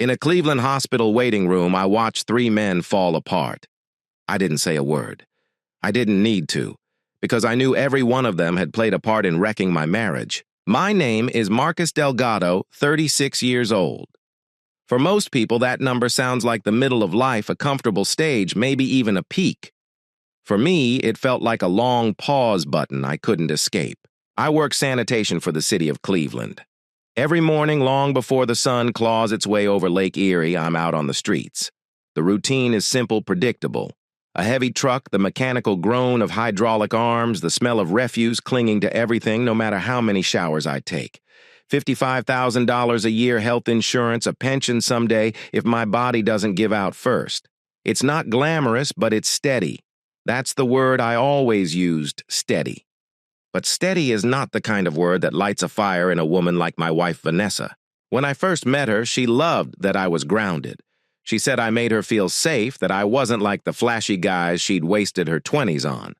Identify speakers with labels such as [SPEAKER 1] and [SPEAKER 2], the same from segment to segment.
[SPEAKER 1] In a Cleveland hospital waiting room, I watched three men fall apart. I didn't say a word. I didn't need to, because I knew every one of them had played a part in wrecking my marriage. My name is Marcus Delgado, 36 years old. For most people, that number sounds like the middle of life, a comfortable stage, maybe even a peak. For me, it felt like a long pause button I couldn't escape. I work sanitation for the city of Cleveland. Every morning, long before the sun claws its way over Lake Erie, I'm out on the streets. The routine is simple, predictable. A heavy truck, the mechanical groan of hydraulic arms, the smell of refuse clinging to everything no matter how many showers I take. $55,000 a year health insurance, a pension someday if my body doesn't give out first. It's not glamorous, but it's steady. That's the word I always used, steady. But steady is not the kind of word that lights a fire in a woman like my wife, Vanessa. When I first met her, she loved that I was grounded. She said I made her feel safe, that I wasn't like the flashy guys she'd wasted her 20s on.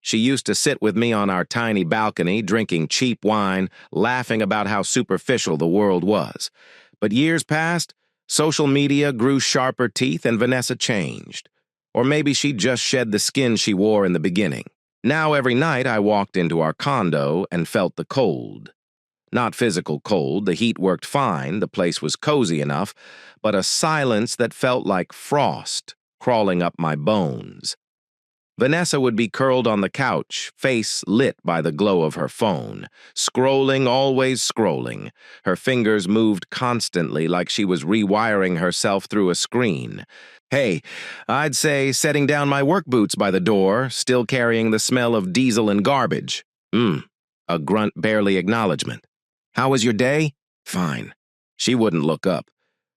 [SPEAKER 1] She used to sit with me on our tiny balcony, drinking cheap wine, laughing about how superficial the world was. But years passed, social media grew sharper teeth, and Vanessa changed. Or maybe she just shed the skin she wore in the beginning. Now every night I walked into our condo and felt the cold. Not physical cold, the heat worked fine, the place was cozy enough, but a silence that felt like frost crawling up my bones. Vanessa would be curled on the couch, face lit by the glow of her phone, scrolling, always scrolling. Her fingers moved constantly like she was rewiring herself through a screen. Hey, I'd say setting down my work boots by the door, still carrying the smell of diesel and garbage. A grunt, barely acknowledgement. How was your day? Fine. She wouldn't look up.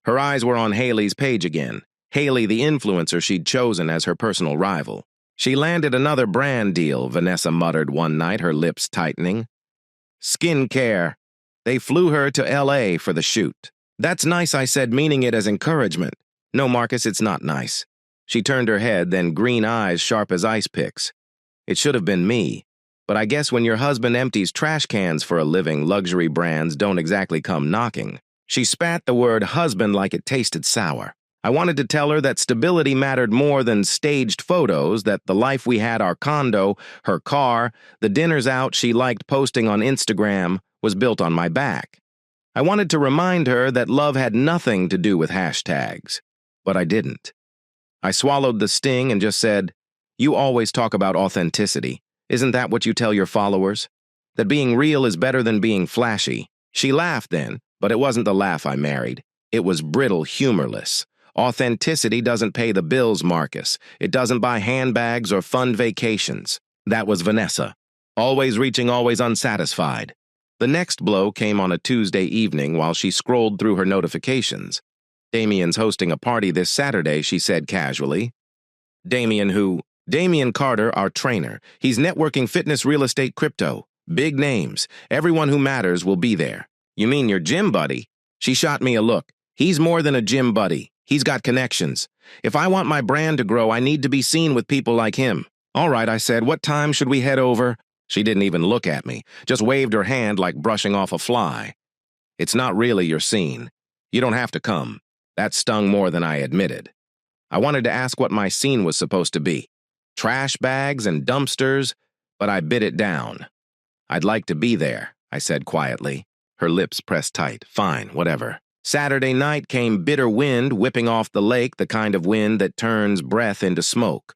[SPEAKER 1] Her eyes were on Haley's page again. Haley, the influencer she'd chosen as her personal rival. She landed another brand deal, Vanessa muttered one night, her lips tightening. Skincare. They flew her to L.A. for the shoot. That's nice, I said, meaning it as encouragement. No, Marcus, it's not nice. She turned her head, then green eyes sharp as ice picks. It should have been me. But I guess when your husband empties trash cans for a living, luxury brands don't exactly come knocking. She spat the word husband like it tasted sour. I wanted to tell her that stability mattered more than staged photos, that the life we had, our condo, her car, the dinners out she liked posting on Instagram, was built on my back. I wanted to remind her that love had nothing to do with hashtags, but I didn't. I swallowed the sting and just said, "You always talk about authenticity. Isn't that what you tell your followers? That being real is better than being flashy." She laughed then, but it wasn't the laugh I married. It was brittle, humorless. Authenticity doesn't pay the bills, Marcus. It doesn't buy handbags or fund vacations. That was Vanessa. Always reaching, always unsatisfied. The next blow came on a Tuesday evening while she scrolled through her notifications. Damien's hosting a party this Saturday, she said casually. Damien who? Damien Carter, our trainer. He's networking, fitness, real estate, crypto. Big names. Everyone who matters will be there. You mean your gym buddy? She shot me a look. He's more than a gym buddy. He's got connections. If I want my brand to grow, I need to be seen with people like him. All right, I said, what time should we head over? She didn't even look at me, just waved her hand like brushing off a fly. It's not really your scene. You don't have to come. That stung more than I admitted. I wanted to ask what my scene was supposed to be. Trash bags and dumpsters, but I bit it down. I'd like to be there, I said quietly. Her lips pressed tight. Fine, whatever. Saturday night came bitter wind whipping off the lake, the kind of wind that turns breath into smoke.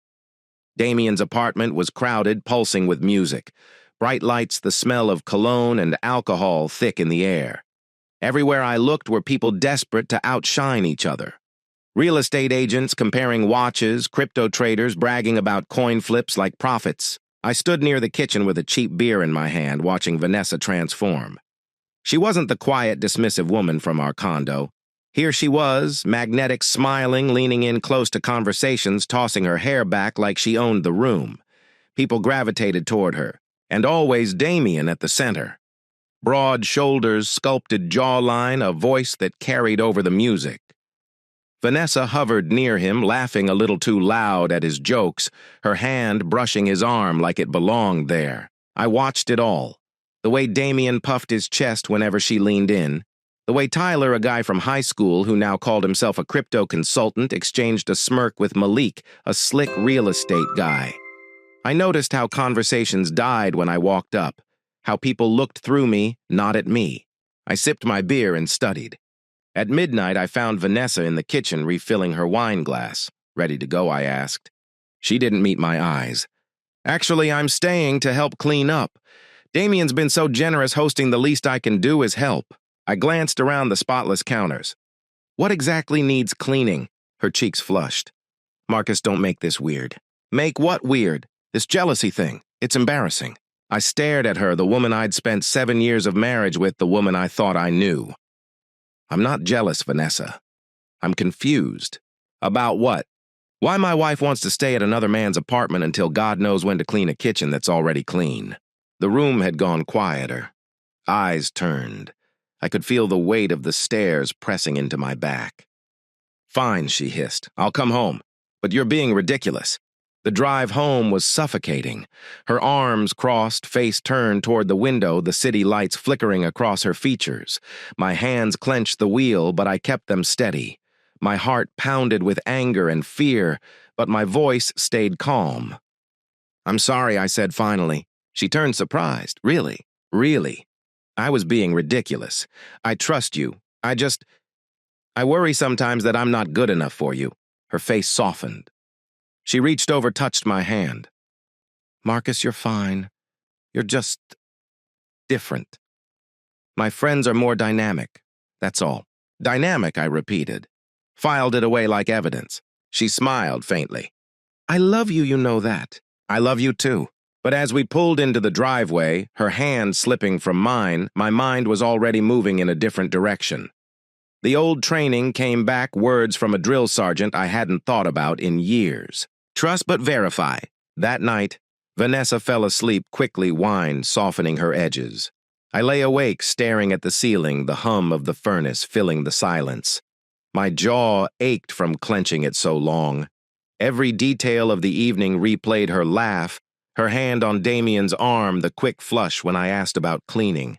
[SPEAKER 1] Damien's apartment was crowded, pulsing with music. Bright lights, the smell of cologne and alcohol thick in the air. Everywhere I looked were people desperate to outshine each other. Real estate agents comparing watches, crypto traders bragging about coin flips like profits. I stood near the kitchen with a cheap beer in my hand, watching Vanessa transform. She wasn't the quiet, dismissive woman from our condo. Here she was, magnetic, smiling, leaning in close to conversations, tossing her hair back like she owned the room. People gravitated toward her, and always Damien at the center. Broad shoulders, sculpted jawline, a voice that carried over the music. Vanessa hovered near him, laughing a little too loud at his jokes, her hand brushing his arm like it belonged there. I watched it all. The way Damien puffed his chest whenever she leaned in, The way Tyler, a guy from high school who now called himself a crypto consultant, exchanged a smirk with Malik, a slick real estate guy. I noticed how conversations died when I walked up, how people looked through me, not at me. I sipped my beer and studied. At midnight, I found Vanessa in the kitchen refilling her wine glass. Ready to go, I asked. She didn't meet my eyes. Actually, I'm staying to help clean up. Damien's been so generous hosting, the least I can do is help. I glanced around the spotless counters. What exactly needs cleaning? Her cheeks flushed. Marcus, don't make this weird. Make what weird? This jealousy thing. It's embarrassing. I stared at her, the woman I'd spent 7 years of marriage with, the woman I thought I knew. I'm not jealous, Vanessa. I'm confused. About what? Why my wife wants to stay at another man's apartment until God knows when to clean a kitchen that's already clean. The room had gone quieter. Eyes turned. I could feel the weight of the stairs pressing into my back. Fine, she hissed. I'll come home. But you're being ridiculous. The drive home was suffocating. Her arms crossed, face turned toward the window, the city lights flickering across her features. My hands clenched the wheel, but I kept them steady. My heart pounded with anger and fear, but my voice stayed calm. I'm sorry, I said finally. She turned surprised. Really? Really? I was being ridiculous. I trust you. I worry sometimes that I'm not good enough for you. Her face softened. She reached over, touched my hand. Marcus, you're fine. You're just different. My friends are more dynamic. That's all. Dynamic, I repeated. Filed it away like evidence. She smiled faintly. I love you, you know that. I love you too. But as we pulled into the driveway, her hand slipping from mine, my mind was already moving in a different direction. The old training came back, words from a drill sergeant I hadn't thought about in years. Trust but verify. That night, Vanessa fell asleep quickly, wine softening her edges. I lay awake, staring at the ceiling, the hum of the furnace filling the silence. My jaw ached from clenching it so long. Every detail of the evening replayed her laugh, her hand on Damien's arm, the quick flush when I asked about cleaning.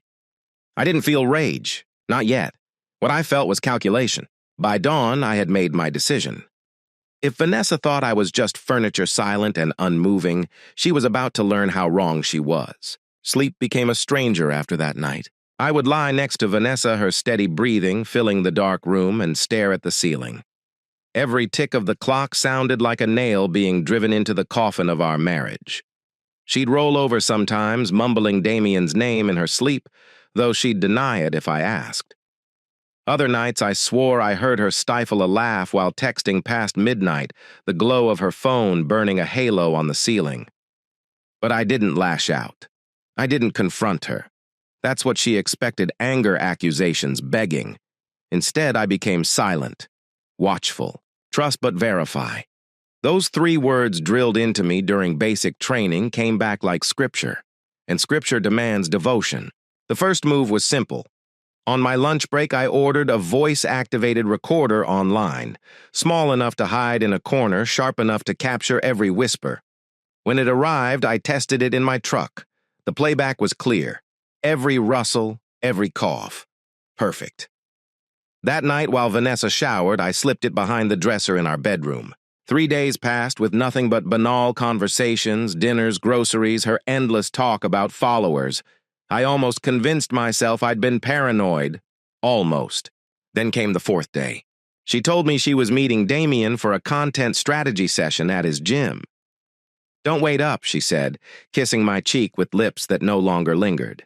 [SPEAKER 1] I didn't feel rage, not yet. What I felt was calculation. By dawn, I had made my decision. If Vanessa thought I was just furniture silent and unmoving, she was about to learn how wrong she was. Sleep became a stranger after that night. I would lie next to Vanessa, her steady breathing filling the dark room, and stare at the ceiling. Every tick of the clock sounded like a nail being driven into the coffin of our marriage. She'd roll over sometimes, mumbling Damien's name in her sleep, though she'd deny it if I asked. Other nights I swore I heard her stifle a laugh while texting past midnight, the glow of her phone burning a halo on the ceiling. But I didn't lash out. I didn't confront her. That's what she expected, anger accusations, begging. Instead, I became silent, watchful, trust but verify. Those 3 words drilled into me during basic training came back like scripture, and scripture demands devotion. The first move was simple. On my lunch break, I ordered a voice-activated recorder online, small enough to hide in a corner, sharp enough to capture every whisper. When it arrived, I tested it in my truck. The playback was clear. Every rustle, every cough. Perfect. That night, while Vanessa showered, I slipped it behind the dresser in our bedroom. 3 days passed with nothing but banal conversations, dinners, groceries, her endless talk about followers. I almost convinced myself I'd been paranoid. Almost. Then came the 4th day. She told me she was meeting Damien for a content strategy session at his gym. Don't wait up, she said, kissing my cheek with lips that no longer lingered.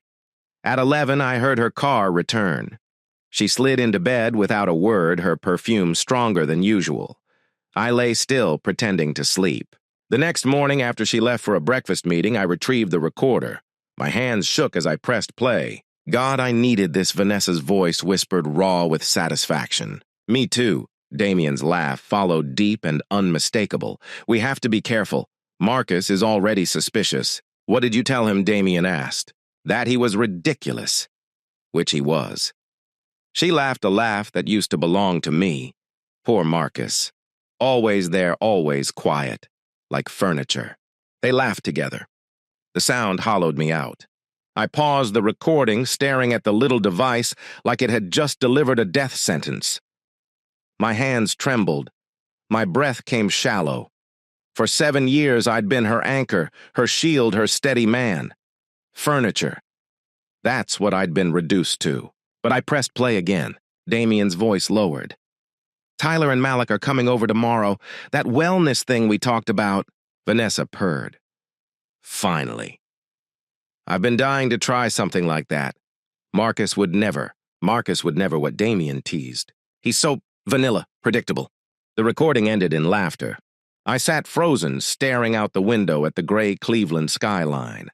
[SPEAKER 1] At 11, I heard her car return. She slid into bed without a word, her perfume stronger than usual. I lay still, pretending to sleep. The next morning, after she left for a breakfast meeting, I retrieved the recorder. My hands shook as I pressed play. God, I needed this, Vanessa's voice whispered raw with satisfaction. Me too. Damien's laugh followed deep and unmistakable. We have to be careful. Marcus is already suspicious. What did you tell him? Damien asked. That he was ridiculous. Which he was. She laughed a laugh that used to belong to me. Poor Marcus. Always there, always quiet. Like furniture. They laughed together. The sound hollowed me out. I paused the recording, staring at the little device like it had just delivered a death sentence. My hands trembled. My breath came shallow. For 7 years, I'd been her anchor, her shield, her steady man. Furniture. That's what I'd been reduced to. But I pressed play again. Damien's voice lowered. Tyler and Malik are coming over tomorrow. That wellness thing we talked about. Vanessa purred. Finally. I've been dying to try something like that. Marcus would never what Damien teased. He's so vanilla, predictable. The recording ended in laughter. I sat frozen, staring out the window at the gray Cleveland skyline.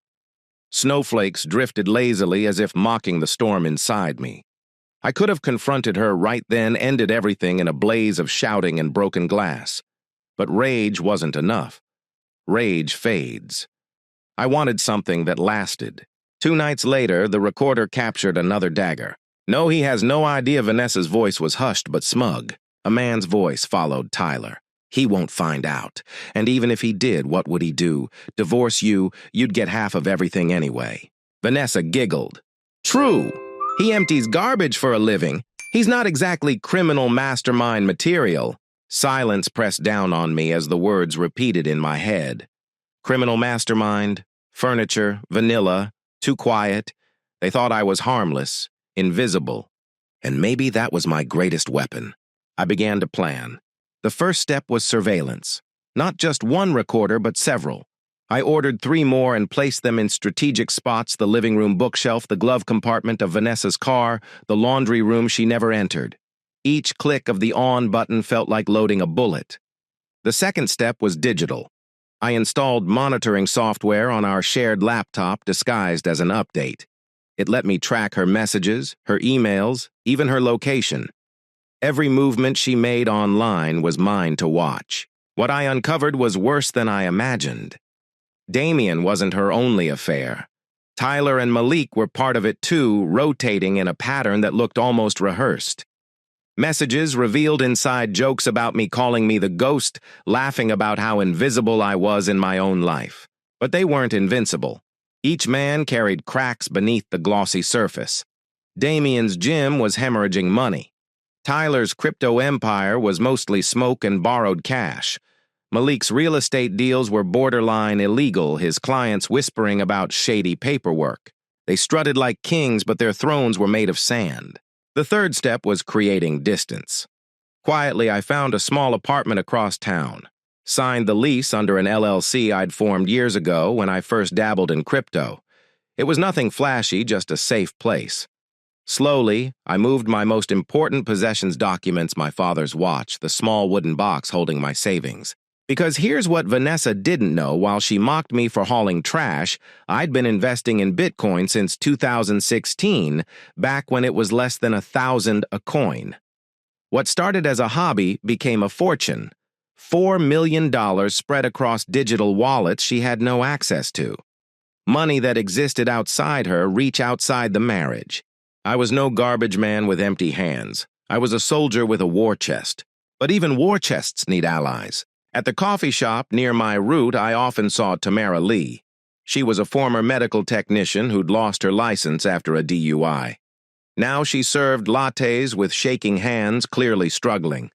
[SPEAKER 1] Snowflakes drifted lazily as if mocking the storm inside me. I could have confronted her right then, ended everything in a blaze of shouting and broken glass. But rage wasn't enough. Rage fades. I wanted something that lasted. 2 nights later, the recorder captured another dagger. No, he has no idea Vanessa's voice was hushed but smug. A man's voice followed Tyler. He won't find out. And even if he did, what would he do? Divorce you, you'd get half of everything anyway. Vanessa giggled. True. He empties garbage for a living. He's not exactly criminal mastermind material. Silence pressed down on me as the words repeated in my head. Criminal mastermind, furniture, vanilla, too quiet. They thought I was harmless, invisible. And maybe that was my greatest weapon. I began to plan. The first step was surveillance. Not just one recorder, but several. I ordered 3 more and placed them in strategic spots: the living room bookshelf, the glove compartment of Vanessa's car, the laundry room she never entered. Each click of the on button felt like loading a bullet. The second step was digital. I installed monitoring software on our shared laptop disguised as an update. It let me track her messages, her emails, even her location. Every movement she made online was mine to watch. What I uncovered was worse than I imagined. Damien wasn't her only affair. Tyler and Malik were part of it too, rotating in a pattern that looked almost rehearsed. Messages revealed inside jokes about me calling me the ghost, laughing about how invisible I was in my own life. But they weren't invincible. Each man carried cracks beneath the glossy surface. Damien's gym was hemorrhaging money. Tyler's crypto empire was mostly smoke and borrowed cash. Malik's real estate deals were borderline illegal, his clients whispering about shady paperwork. They strutted like kings, but their thrones were made of sand. The third step was creating distance. Quietly, I found a small apartment across town. Signed the lease under an LLC I'd formed years ago when I first dabbled in crypto. It was nothing flashy, just a safe place. Slowly, I moved my most important possessions documents, my father's watch, the small wooden box holding my savings. Because here's what Vanessa didn't know: while she mocked me for hauling trash, I'd been investing in Bitcoin since 2016, back when it was less than $1,000 a coin. What started as a hobby became a fortune. $4 million spread across digital wallets she had no access to. Money that existed outside her, reach outside the marriage. I was no garbage man with empty hands. I was a soldier with a war chest. But even war chests need allies. At the coffee shop near my route, I often saw Tamara Lee. She was a former medical technician who'd lost her license after a DUI. Now she served lattes with shaking hands, clearly struggling.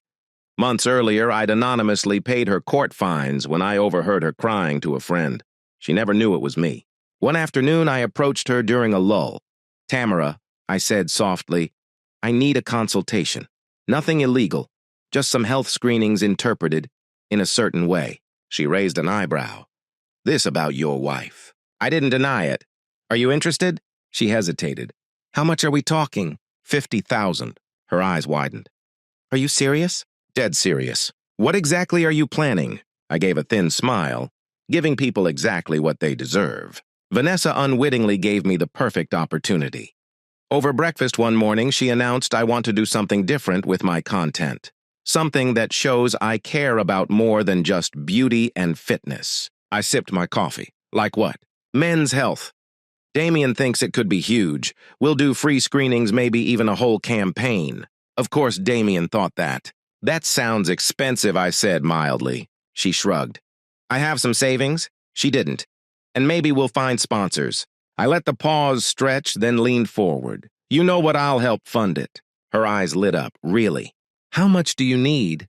[SPEAKER 1] Months earlier, I'd anonymously paid her court fines when I overheard her crying to a friend. She never knew it was me. One afternoon, I approached her during a lull. "Tamara," I said softly, "I need a consultation. Nothing illegal, just some health screenings interpreted in a certain way." She raised an eyebrow. "This about your wife." I didn't deny it. "Are you interested?" She hesitated. "How much are we talking?" $50,000. Her eyes widened. "Are you serious?" "Dead serious." "What exactly are you planning?" I gave a thin smile, giving people exactly what they deserve. Vanessa unwittingly gave me the perfect opportunity. Over breakfast one morning, she announced, "I want to do something different with my content. Something that shows I care about more than just beauty and fitness." I sipped my coffee. "Like what?" "Men's health. Damien thinks it could be huge. We'll do free screenings, maybe even a whole campaign." Of course, Damien thought that. "That sounds expensive," I said mildly. She shrugged. "I have some savings." She didn't. "And maybe we'll find sponsors." I let the pause stretch, then leaned forward. You know what, I'll help fund it. Her eyes lit up. Really? How much do you need?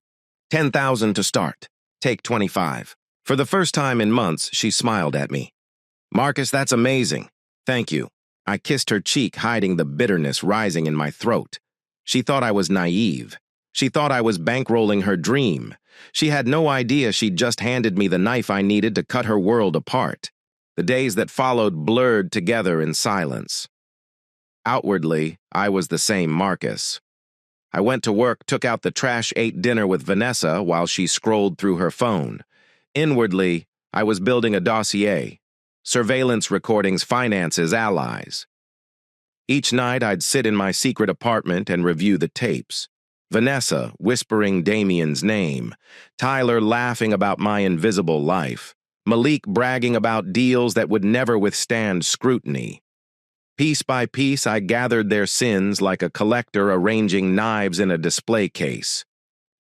[SPEAKER 1] 10,000 to start. Take 25. For the first time in months, she smiled at me. Marcus, that's amazing. Thank you. I kissed her cheek, hiding the bitterness rising in my throat. She thought I was naive. She thought I was bankrolling her dream. She had no idea she'd just handed me the knife I needed to cut her world apart. The days that followed blurred together in silence. Outwardly, I was the same Marcus. I went to work, took out the trash, ate dinner with Vanessa while she scrolled through her phone. Inwardly, I was building a dossier. Surveillance recordings, finances, allies. Each night, I'd sit in my secret apartment and review the tapes. Vanessa whispering Damien's name, Tyler laughing about my invisible life, Malik bragging about deals that would never withstand scrutiny. Piece by piece, I gathered their sins like a collector arranging knives in a display case.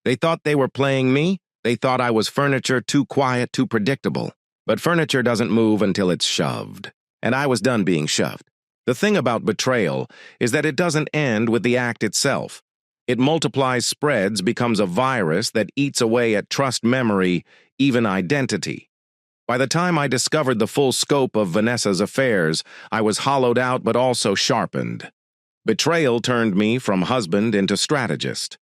[SPEAKER 1] They thought they were playing me. They thought I was furniture, too quiet, too predictable. But furniture doesn't move until it's shoved. And I was done being shoved. The thing about betrayal is that it doesn't end with the act itself. It multiplies, spreads, becomes a virus that eats away at trust, memory, even identity. By the time I discovered the full scope of Vanessa's affairs, I was hollowed out but also sharpened. Betrayal turned me from husband into strategist.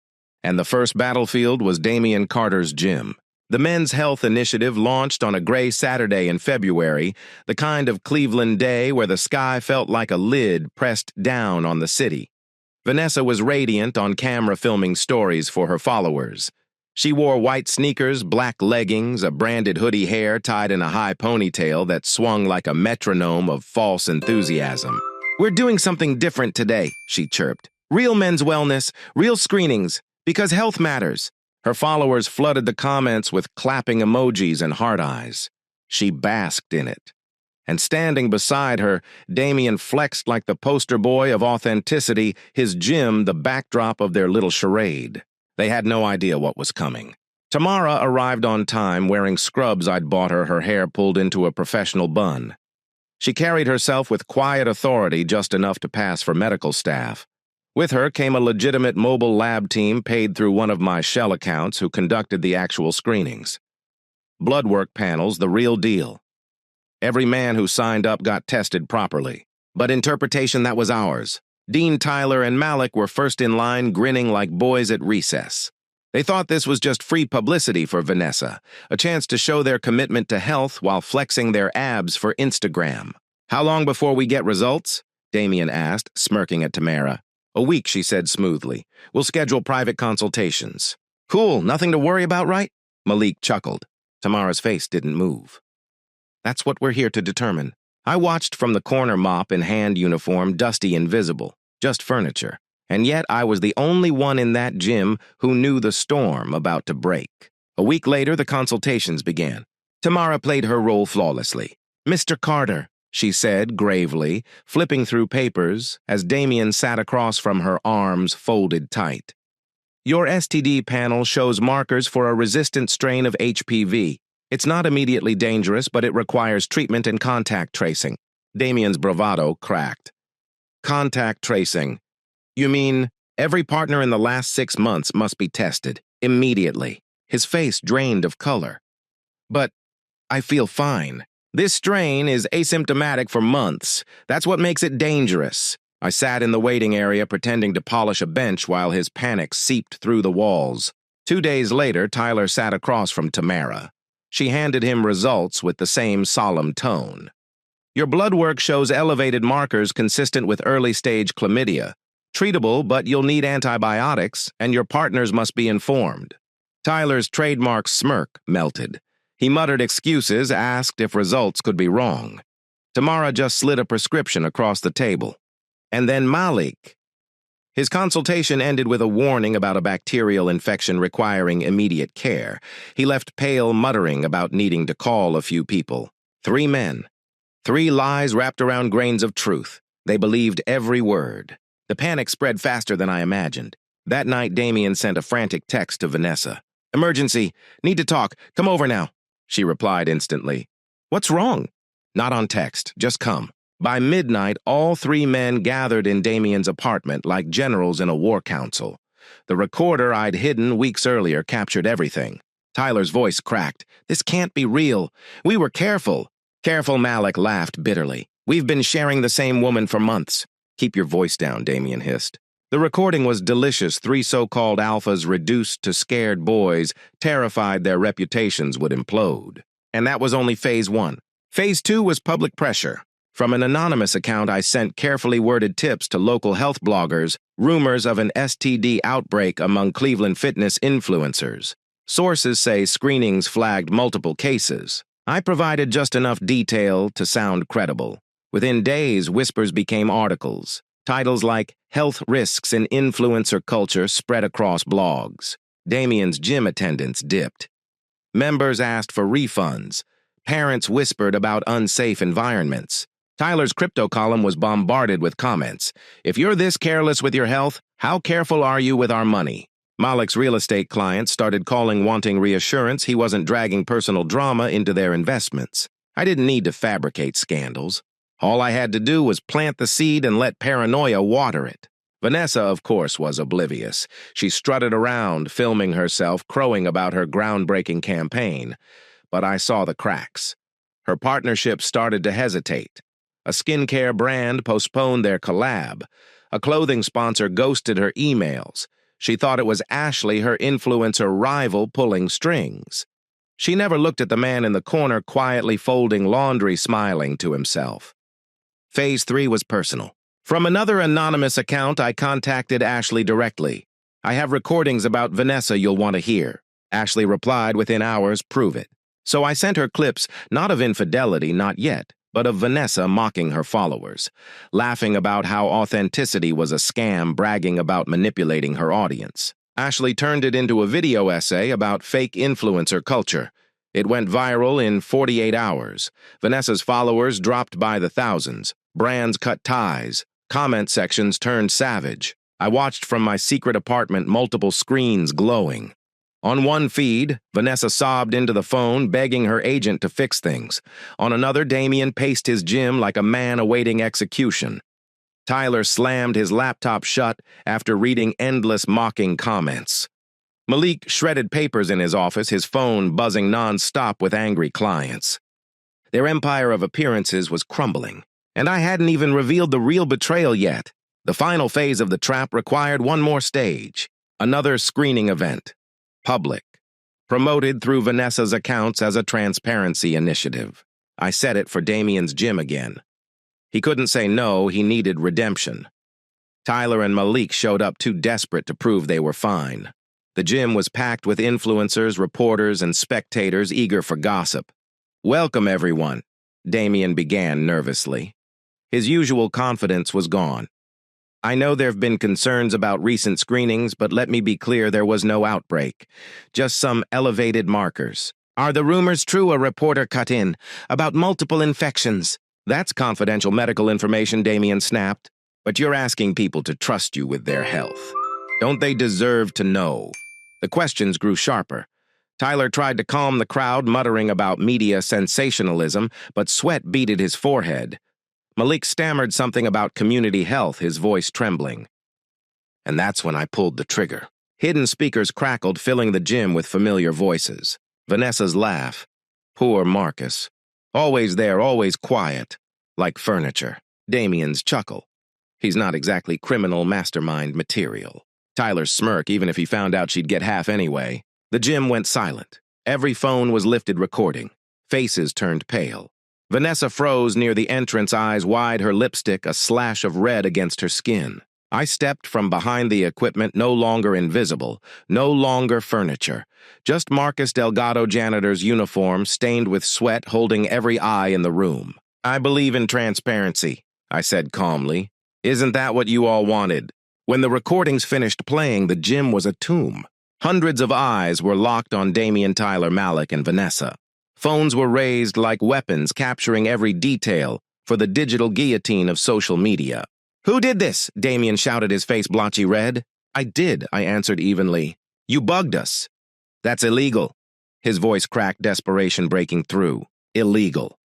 [SPEAKER 1] And the first battlefield was Damien Carter's gym. The Men's Health Initiative launched on a gray Saturday in February, the kind of Cleveland day where the sky felt like a lid pressed down on the city. Vanessa was radiant on camera filming stories for her followers. She wore white sneakers, black leggings, a branded hoodie, hair tied in a high ponytail that swung like a metronome of false enthusiasm. We're doing something different today, she chirped. Real men's wellness, real screenings, because health matters. Her followers flooded the comments with clapping emojis and heart eyes. She basked in it. And standing beside her, Damien flexed like the poster boy of authenticity, his gym the backdrop of their little charade. They had no idea what was coming. Tamara arrived on time wearing scrubs I'd bought her, her hair pulled into a professional bun. She carried herself with quiet authority, just enough to pass for medical staff. With her came a legitimate mobile lab team paid through one of my shell accounts who conducted the actual screenings. Blood work panels, the real deal. Every man who signed up got tested properly. But interpretation, that was ours. Dean, Tyler, and Malik were first in line, grinning like boys at recess. They thought this was just free publicity for Vanessa, a chance to show their commitment to health while flexing their abs for Instagram. How long before we get results? Damien asked, smirking at Tamara. A week, she said smoothly. We'll schedule private consultations. Cool, nothing to worry about, right? Malik chuckled. Tamara's face didn't move. That's what we're here to determine. I watched from the corner, mop in hand uniform, dusty, invisible, just furniture. And yet I was the only one in that gym who knew the storm about to break. A week later, the consultations began. Tamara played her role flawlessly. Mr. Carter, she said gravely, flipping through papers as Damien sat across from her, arms folded tight. Your STD panel shows markers for a resistant strain of HPV. It's not immediately dangerous, but it requires treatment and contact tracing. Damien's bravado cracked. Contact tracing. You mean every partner in the last 6 months must be tested, immediately. His face drained of color. But I feel fine. This strain is asymptomatic for months. That's what makes it dangerous. I sat in the waiting area pretending to polish a bench while his panic seeped through the walls. 2 days later, Tyler sat across from Tamara. She handed him results with the same solemn tone. Your blood work shows elevated markers consistent with early-stage chlamydia. Treatable, but you'll need antibiotics, and your partners must be informed. Tyler's trademark smirk melted. He muttered excuses, asked if results could be wrong. Tamara just slid a prescription across the table. And then Malik. His consultation ended with a warning about a bacterial infection requiring immediate care. He left pale, muttering about needing to call a few people. 3 men. 3 lies wrapped around grains of truth. They believed every word. The panic spread faster than I imagined. That night, Damien sent a frantic text to Vanessa. Emergency. Need to talk. Come over now. She replied instantly. What's wrong? Not on text. Just come. By midnight, all three men gathered in Damien's apartment like generals in a war council. The recorder I'd hidden weeks earlier captured everything. Tyler's voice cracked. "This can't be real. We were careful." "Careful," Malik laughed bitterly. "We've been sharing the same woman for months." "Keep your voice down," Damien hissed. The recording was delicious. Three so-called alphas reduced to scared boys, terrified their reputations would implode. And that was only phase 1. Phase 2 was public pressure. From an anonymous account, I sent carefully worded tips to local health bloggers, rumors of an STD outbreak among Cleveland fitness influencers. Sources say screenings flagged multiple cases. I provided just enough detail to sound credible. Within days, whispers became articles. Titles like "Health Risks in Influencer Culture" spread across blogs. Damien's gym attendance dipped. Members asked for refunds. Parents whispered about unsafe environments. Tyler's crypto column was bombarded with comments. "If you're this careless with your health, how careful are you with our money?" Malik's real estate clients started calling, wanting reassurance he wasn't dragging personal drama into their investments. I didn't need to fabricate scandals. All I had to do was plant the seed and let paranoia water it. Vanessa, of course, was oblivious. She strutted around, filming herself, crowing about her groundbreaking campaign. But I saw the cracks. Her partnership started to hesitate. A skincare brand postponed their collab. A clothing sponsor ghosted her emails. She thought it was Ashley, her influencer rival, pulling strings. She never looked at the man in the corner quietly folding laundry, smiling to himself. Phase 3 was personal. From another anonymous account, I contacted Ashley directly. "I have recordings about Vanessa you'll want to hear." Ashley replied within hours, "Prove it." So I sent her clips, not of infidelity, not yet, but of Vanessa mocking her followers, laughing about how authenticity was a scam, bragging about manipulating her audience. Ashley turned it into a video essay about fake influencer culture. It went viral in 48 hours. Vanessa's followers dropped by the thousands. Brands cut ties. Comment sections turned savage. I watched from my secret apartment, multiple screens glowing. On one feed, Vanessa sobbed into the phone, begging her agent to fix things. On another, Damien paced his gym like a man awaiting execution. Tyler slammed his laptop shut after reading endless mocking comments. Malik shredded papers in his office, his phone buzzing non-stop with angry clients. Their empire of appearances was crumbling, and I hadn't even revealed the real betrayal yet. The final phase of the trap required one more stage. Another screening event. Public. Promoted through Vanessa's accounts as a transparency initiative. I set it for Damien's gym again. He couldn't say no, he needed redemption. Tyler and Malik showed up too desperate to prove they were fine. The gym was packed with influencers, reporters, and spectators eager for gossip. "Welcome, everyone," Damien began nervously. His usual confidence was gone. "I know there have been concerns about recent screenings, but let me be clear, there was no outbreak. Just some elevated markers." "Are the rumors true?" a reporter cut in. "About multiple infections." "That's confidential medical information," Damien snapped. "But you're asking people to trust you with their health. Don't they deserve to know?" The questions grew sharper. Tyler tried to calm the crowd, muttering about media sensationalism, but sweat beaded his forehead. Malik stammered something about community health, his voice trembling. And that's when I pulled the trigger. Hidden speakers crackled, filling the gym with familiar voices. Vanessa's laugh. Poor Marcus. Always there, always quiet. Like furniture. Damien's chuckle. He's not exactly criminal mastermind material. Tyler's smirk, even if he found out she'd get half anyway. The gym went silent. Every phone was lifted, recording. Faces turned pale. Vanessa froze near the entrance, eyes wide, her lipstick a slash of red against her skin. I stepped from behind the equipment, no longer invisible, no longer furniture. Just Marcus Delgado, janitor's uniform, stained with sweat, holding every eye in the room. "I believe in transparency," I said calmly. "Isn't that what you all wanted?" When the recordings finished playing, the gym was a tomb. Hundreds of eyes were locked on Damien, Tyler, Malik, and Vanessa. Phones were raised like weapons, capturing every detail for the digital guillotine of social media. "Who did this?" Damien shouted, his face blotchy red. "I did," I answered evenly. "You bugged us." "That's illegal." His voice cracked, desperation breaking through. "Illegal."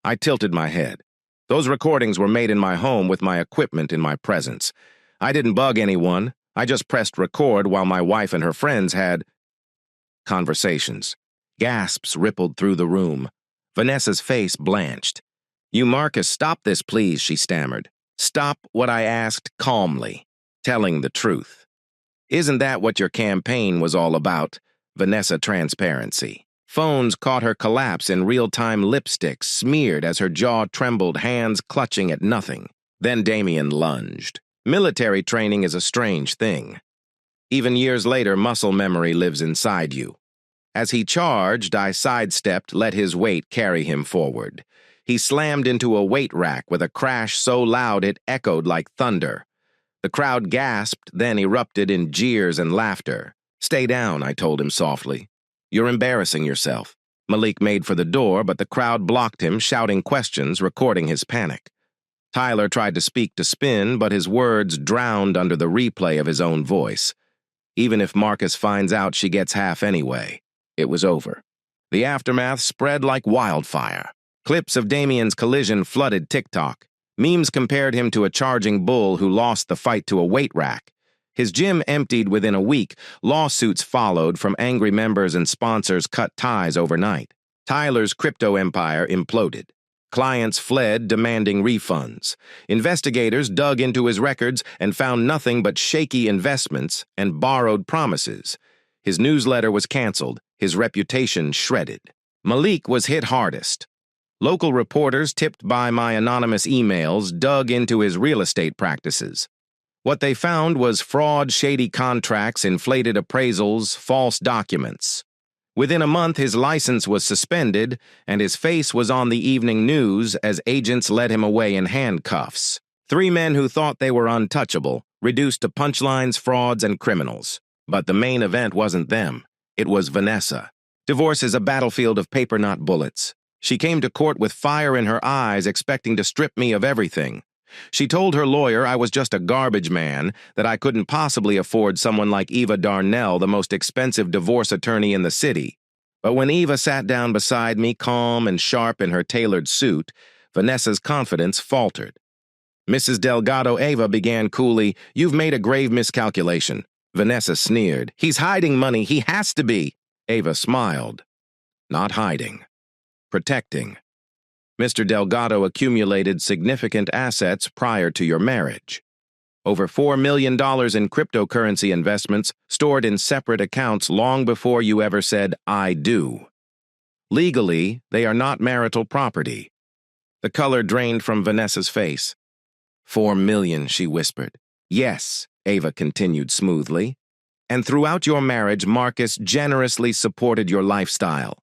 [SPEAKER 1] I tilted my head. Those recordings were made in my home with my equipment in my presence. I didn't bug anyone. I just pressed record while my wife and her friends had conversations. Gasps rippled through the room. Vanessa's face blanched. "You, Marcus, stop this, please," she stammered. "Stop what I asked calmly, telling the truth. Isn't that what your campaign was all about?" Vanessa transparency. Phones caught her collapse in real-time lipstick, smeared as her jaw trembled, hands clutching at nothing. Then Damien lunged. Military training is a strange thing. Even years later, muscle memory lives inside you. As he charged, I sidestepped, let his weight carry him forward. He slammed into a weight rack with a crash so loud it echoed like thunder. The crowd gasped, then erupted in jeers and laughter. "Stay down," I told him softly. "You're embarrassing yourself." Malik made for the door, but the crowd blocked him, shouting questions, recording his panic. Tyler tried to speak to Spin, but his words drowned under the replay of his own voice. Even if Marcus finds out, she gets half anyway. It was over. The aftermath spread like wildfire. Clips of Damien's collision flooded TikTok. Memes compared him to a charging bull who lost the fight to a weight rack. His gym emptied within a week. Lawsuits followed from angry members, and sponsors cut ties overnight. Tyler's crypto empire imploded. Clients fled, demanding refunds. Investigators dug into his records and found nothing but shaky investments and borrowed promises. His newsletter was canceled, his reputation shredded. Malik was hit hardest. Local reporters, tipped by my anonymous emails, dug into his real estate practices. What they found was fraud, shady contracts, inflated appraisals, false documents. Within a month, his license was suspended, and his face was on the evening news as agents led him away in handcuffs. 3 men who thought they were untouchable, reduced to punchlines, frauds, and criminals. But the main event wasn't them. It was Vanessa. Divorce is a battlefield of paper, not bullets. She came to court with fire in her eyes, expecting to strip me of everything. She told her lawyer I was just a garbage man, that I couldn't possibly afford someone like Eva Darnell, the most expensive divorce attorney in the city. But when Eva sat down beside me, calm and sharp in her tailored suit, Vanessa's confidence faltered. Mrs. Delgado Eva began coolly, "You've made a grave miscalculation." Vanessa sneered, "He's hiding money. He has to be." Eva smiled. "Not hiding. Protecting. Mr. Delgado accumulated significant assets prior to your marriage. Over $4 million in cryptocurrency investments stored in separate accounts long before you ever said, 'I do.' Legally, they are not marital property." The color drained from Vanessa's face. "$4 million, she whispered. "Yes," Ava continued smoothly. "And throughout your marriage, Marcus generously supported your lifestyle.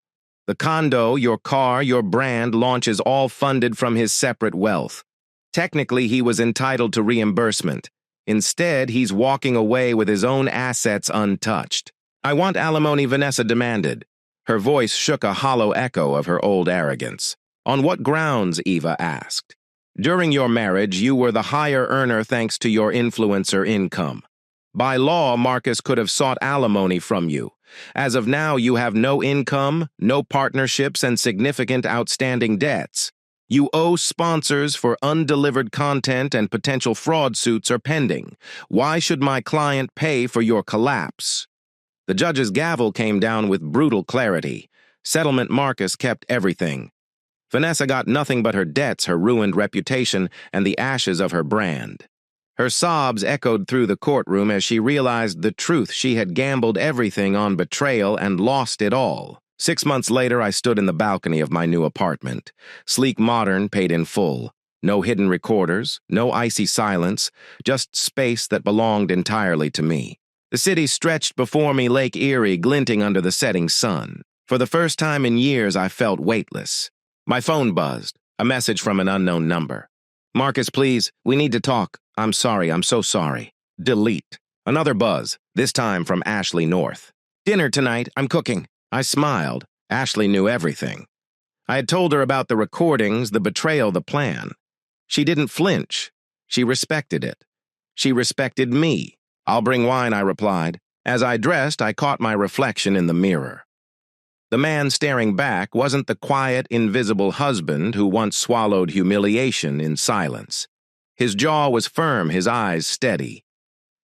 [SPEAKER 1] The condo, your car, your brand launch is all funded from his separate wealth. Technically, he was entitled to reimbursement. Instead, he's walking away with his own assets untouched." "I want alimony," Vanessa demanded. Her voice shook a hollow echo of her old arrogance. "On what grounds?" Eva asked. "During your marriage, you were the higher earner thanks to your influencer income. By law, Marcus could have sought alimony from you. As of now, you have no income, no partnerships, and significant outstanding debts. You owe sponsors for undelivered content, and potential fraud suits are pending. Why should my client pay for your collapse?" The judge's gavel came down with brutal clarity. Settlement Marcus kept everything. Vanessa got nothing but her debts, her ruined reputation, and the ashes of her brand. Her sobs echoed through the courtroom as she realized the truth. She had gambled everything on betrayal and lost it all. 6 months later, I stood in the balcony of my new apartment. Sleek, modern, paid in full. No hidden recorders, no icy silence, just space that belonged entirely to me. The city stretched before me, Lake Erie glinting under the setting sun. For the first time in years, I felt weightless. My phone buzzed, a message from an unknown number. "Marcus, please, we need to talk. I'm sorry, I'm so sorry." Delete. Another buzz, this time from Ashley North. "Dinner tonight, I'm cooking." I smiled. Ashley knew everything. I had told her about the recordings, the betrayal, the plan. She didn't flinch. She respected it. She respected me. "I'll bring wine," I replied. As I dressed, I caught my reflection in the mirror. The man staring back wasn't the quiet, invisible husband who once swallowed humiliation in silence. His jaw was firm, his eyes steady.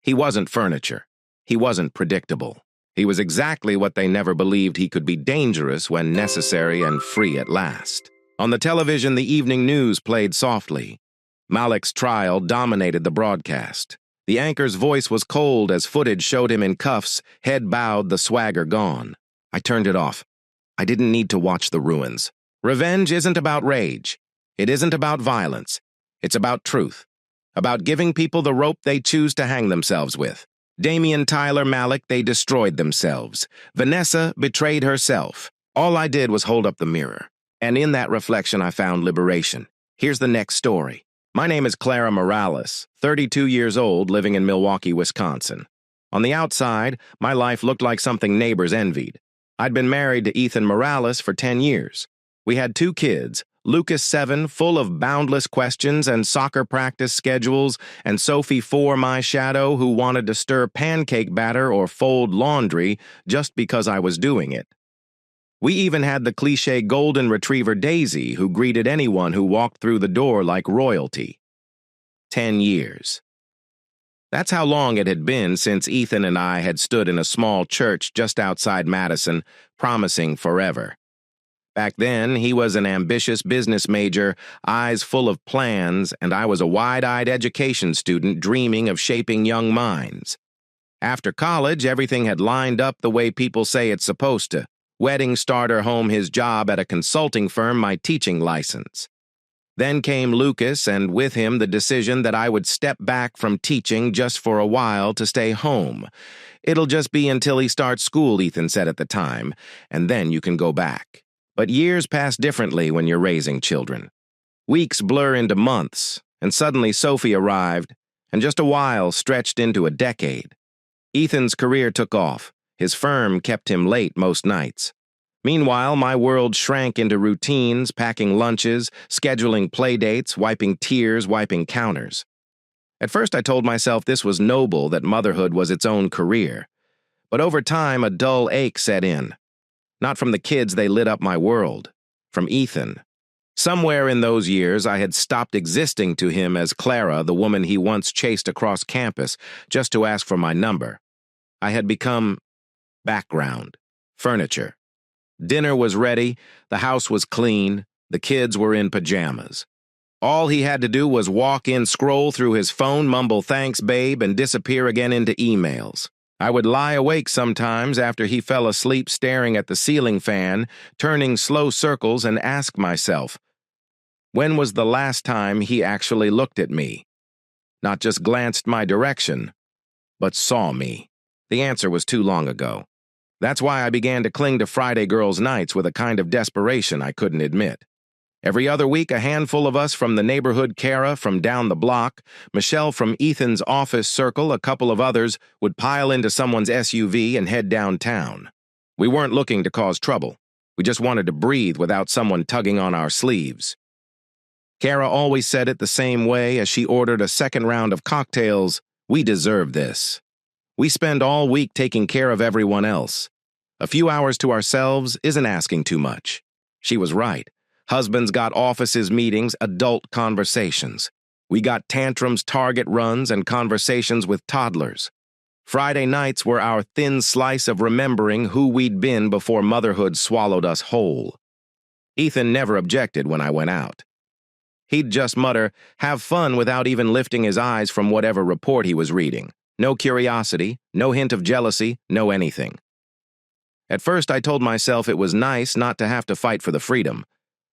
[SPEAKER 1] He wasn't furniture. He wasn't predictable. He was exactly what they never believed he could be: dangerous when necessary and free at last. On the television, the evening news played softly. Malik's trial dominated the broadcast. The anchor's voice was cold as footage showed him in cuffs, head bowed, the swagger gone. I turned it off. I didn't need to watch the ruins. Revenge isn't about rage. It isn't about violence. It's about truth. About giving people the rope they choose to hang themselves with. Damien, Tyler, Malik, they destroyed themselves. Vanessa betrayed herself. All I did was hold up the mirror. And in that reflection, I found liberation. Here's the next story. My name is Clara Morales, 32 years old, living in Milwaukee, Wisconsin. On the outside, my life looked like something neighbors envied. I'd been married to Ethan Morales for 10 years. We had 2 kids, Lucas 7, full of boundless questions and soccer practice schedules, and Sophie 4, my shadow, who wanted to stir pancake batter or fold laundry just because I was doing it. We even had the cliché golden retriever Daisy, who greeted anyone who walked through the door like royalty. 10 years. That's how long it had been since Ethan and I had stood in a small church just outside Madison, promising forever. Back then, he was an ambitious business major, eyes full of plans, and I was a wide-eyed education student dreaming of shaping young minds. After college, everything had lined up the way people say it's supposed to. Wedding starter, home, his job at a consulting firm, my teaching license. Then came Lucas, and with him the decision that I would step back from teaching just for a while to stay home. It'll just be until he starts school, Ethan said at the time, and then you can go back. But years pass differently when you're raising children. Weeks blur into months, and suddenly Sophie arrived, and just a while stretched into a decade. Ethan's career took off. His firm kept him late most nights. Meanwhile, my world shrank into routines, packing lunches, scheduling playdates, wiping tears, wiping counters. At first I told myself this was noble, that motherhood was its own career. But over time, a dull ache set in. Not from the kids, they lit up my world. From Ethan. Somewhere in those years, I had stopped existing to him as Clara, the woman he once chased across campus, just to ask for my number. I had become background, furniture. Dinner was ready, the house was clean, the kids were in pajamas. All he had to do was walk in, scroll through his phone, mumble "thanks, babe," and disappear again into emails. I would lie awake sometimes after he fell asleep staring at the ceiling fan, turning slow circles, and ask myself, when was the last time he actually looked at me? Not just glanced my direction, but saw me. The answer was too long ago. That's why I began to cling to Friday girls' nights with a kind of desperation I couldn't admit. Every other week, a handful of us from the neighborhood, Kara from down the block, Michelle from Ethan's office circle, a couple of others, would pile into someone's SUV and head downtown. We weren't looking to cause trouble. We just wanted to breathe without someone tugging on our sleeves. Kara always said it the same way as she ordered a second round of cocktails: we deserve this. We spend all week taking care of everyone else. A few hours to ourselves isn't asking too much. She was right. Husbands got offices, meetings, adult conversations. We got tantrums, Target runs, and conversations with toddlers. Friday nights were our thin slice of remembering who we'd been before motherhood swallowed us whole. Ethan never objected when I went out. He'd just mutter, "have fun," without even lifting his eyes from whatever report he was reading. No curiosity, no hint of jealousy, no anything. At first, I told myself it was nice not to have to fight for the freedom,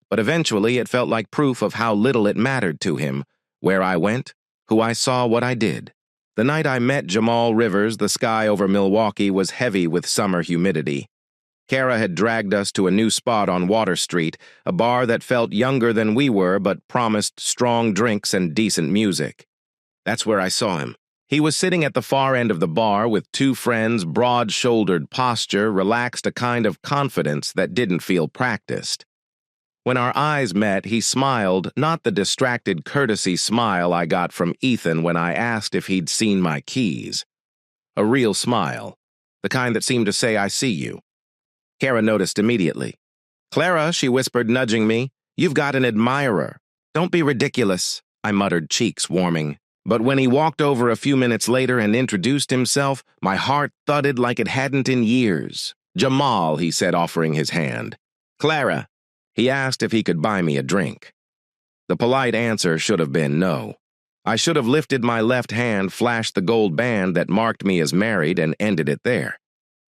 [SPEAKER 1] but eventually it felt like proof of how little it mattered to him, where I went, who I saw, what I did. The night I met Jamal Rivers, the sky over Milwaukee was heavy with summer humidity. Kara had dragged us to a new spot on Water Street, a bar that felt younger than we were but promised strong drinks and decent music. That's where I saw him. He was sitting at the far end of the bar with 2 friends, broad-shouldered posture, relaxed, a kind of confidence that didn't feel practiced. When our eyes met, he smiled, not the distracted courtesy smile I got from Ethan when I asked if he'd seen my keys. A real smile, the kind that seemed to say, "I see you." Kara noticed immediately. "Clara," she whispered, nudging me, "you've got an admirer." "Don't be ridiculous," I muttered, cheeks warming. But when he walked over a few minutes later and introduced himself, my heart thudded like it hadn't in years. "Jamal," he said, offering his hand. "Clara." He asked if he could buy me a drink. The polite answer should have been no. I should have lifted my left hand, flashed the gold band that marked me as married, and ended it there.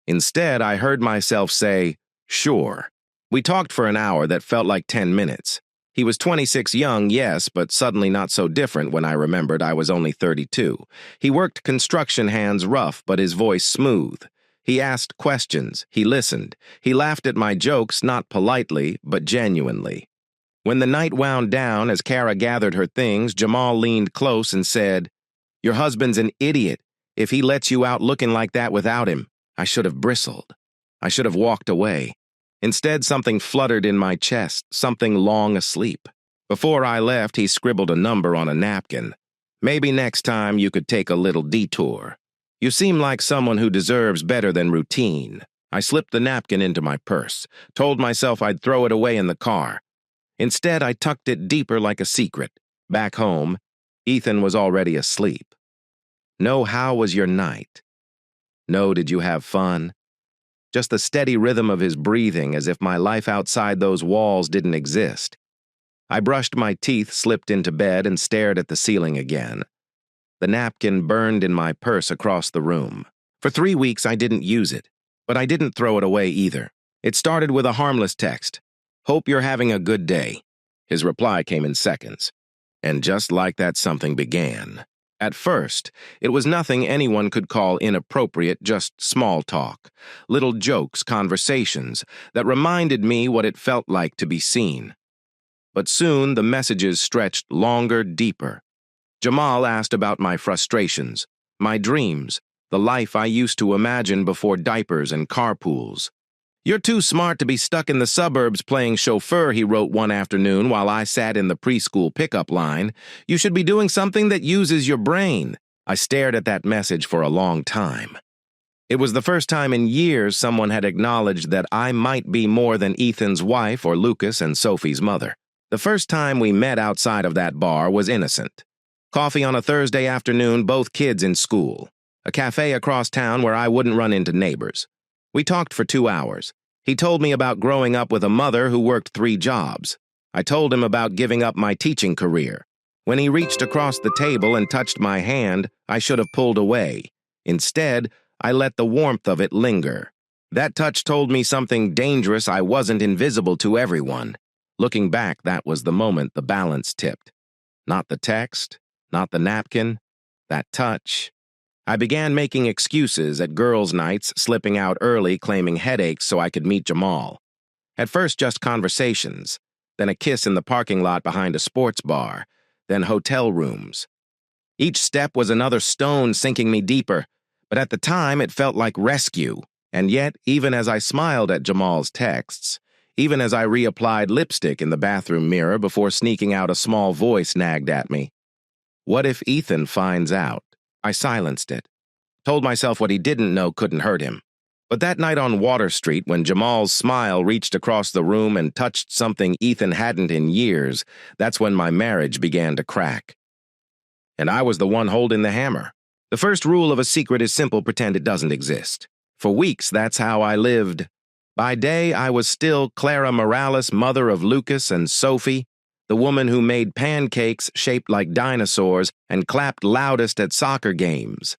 [SPEAKER 1] Instead, I heard myself say, "Sure." We talked for an hour that felt like 10 minutes. He was 26 young, yes, but suddenly not so different when I remembered I was only 32. He worked construction hands rough, but his voice smooth. He asked questions. He listened. He laughed at my jokes, not politely, but genuinely. When the night wound down, as Kara gathered her things, Jamal leaned close and said, "Your husband's an idiot if he lets you out looking like that without him." I should have bristled. I should have walked away. Instead, something fluttered in my chest, something long asleep. Before I left, he scribbled a number on a napkin. "Maybe next time you could take a little detour. You seem like someone who deserves better than routine." I slipped the napkin into my purse, told myself I'd throw it away in the car. Instead, I tucked it deeper like a secret. Back home, Ethan was already asleep. "No, how was your night?" "No, did you have fun?" Just the steady rhythm of his breathing, as if my life outside those walls didn't exist. I brushed my teeth, slipped into bed, and stared at the ceiling again. The napkin burned in my purse across the room. For 3 weeks, I didn't use it, but I didn't throw it away either. It started with a harmless text. "Hope you're having a good day." His reply came in seconds. And just like that, something began. At first, it was nothing anyone could call inappropriate, just small talk, little jokes, conversations that reminded me what it felt like to be seen. But soon the messages stretched longer, deeper. Jamal asked about my frustrations, my dreams, the life I used to imagine before diapers and carpools. "You're too smart to be stuck in the suburbs playing chauffeur," he wrote one afternoon while I sat in the preschool pickup line. "You should be doing something that uses your brain." I stared at that message for a long time. It was the first time in years someone had acknowledged that I might be more than Ethan's wife or Lucas and Sophie's mother. The first time we met outside of that bar was innocent. Coffee on a Thursday afternoon, both kids in school. A cafe across town where I wouldn't run into neighbors. We talked for 2 hours. He told me about growing up with a mother who worked 3 jobs. I told him about giving up my teaching career. When he reached across the table and touched my hand, I should have pulled away. Instead, I let the warmth of it linger. That touch told me something dangerous. I wasn't invisible to everyone. Looking back, that was the moment the balance tipped. Not the text, not the napkin, that touch. I began making excuses at girls' nights, slipping out early, claiming headaches so I could meet Jamal. At first, just conversations, then a kiss in the parking lot behind a sports bar, then hotel rooms. Each step was another stone sinking me deeper, but at the time it felt like rescue. And yet, even as I smiled at Jamal's texts, even as I reapplied lipstick in the bathroom mirror before sneaking out, a small voice nagged at me. What if Ethan finds out? I silenced it. Told myself what he didn't know couldn't hurt him. But that night on Water Street, when Jamal's smile reached across the room and touched something Ethan hadn't in years, that's when my marriage began to crack. And I was the one holding the hammer. The first rule of a secret is simple: pretend it doesn't exist. For weeks, that's how I lived. By day, I was still Clara Morales, mother of Lucas and Sophie, the woman who made pancakes shaped like dinosaurs and clapped loudest at soccer games.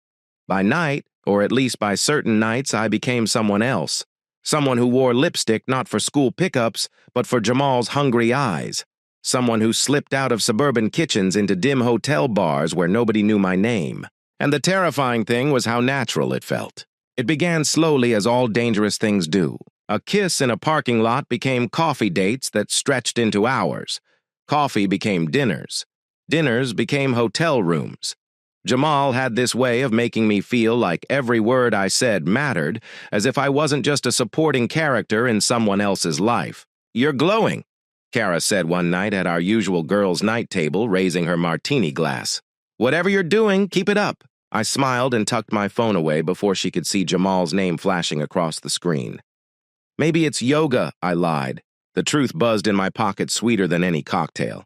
[SPEAKER 1] By night, or at least by certain nights, I became someone else. Someone who wore lipstick not for school pickups, but for Jamal's hungry eyes. Someone who slipped out of suburban kitchens into dim hotel bars where nobody knew my name. And the terrifying thing was how natural it felt. It began slowly, as all dangerous things do. A kiss in a parking lot became coffee dates that stretched into hours. Coffee became dinners. Dinners became hotel rooms. Jamal had this way of making me feel like every word I said mattered, as if I wasn't just a supporting character in someone else's life. "You're glowing," Kara said one night at our usual girls' night table, raising her martini glass. "Whatever you're doing, keep it up." I smiled and tucked my phone away before she could see Jamal's name flashing across the screen. Maybe it's yoga, I lied. The truth buzzed in my pocket sweeter than any cocktail.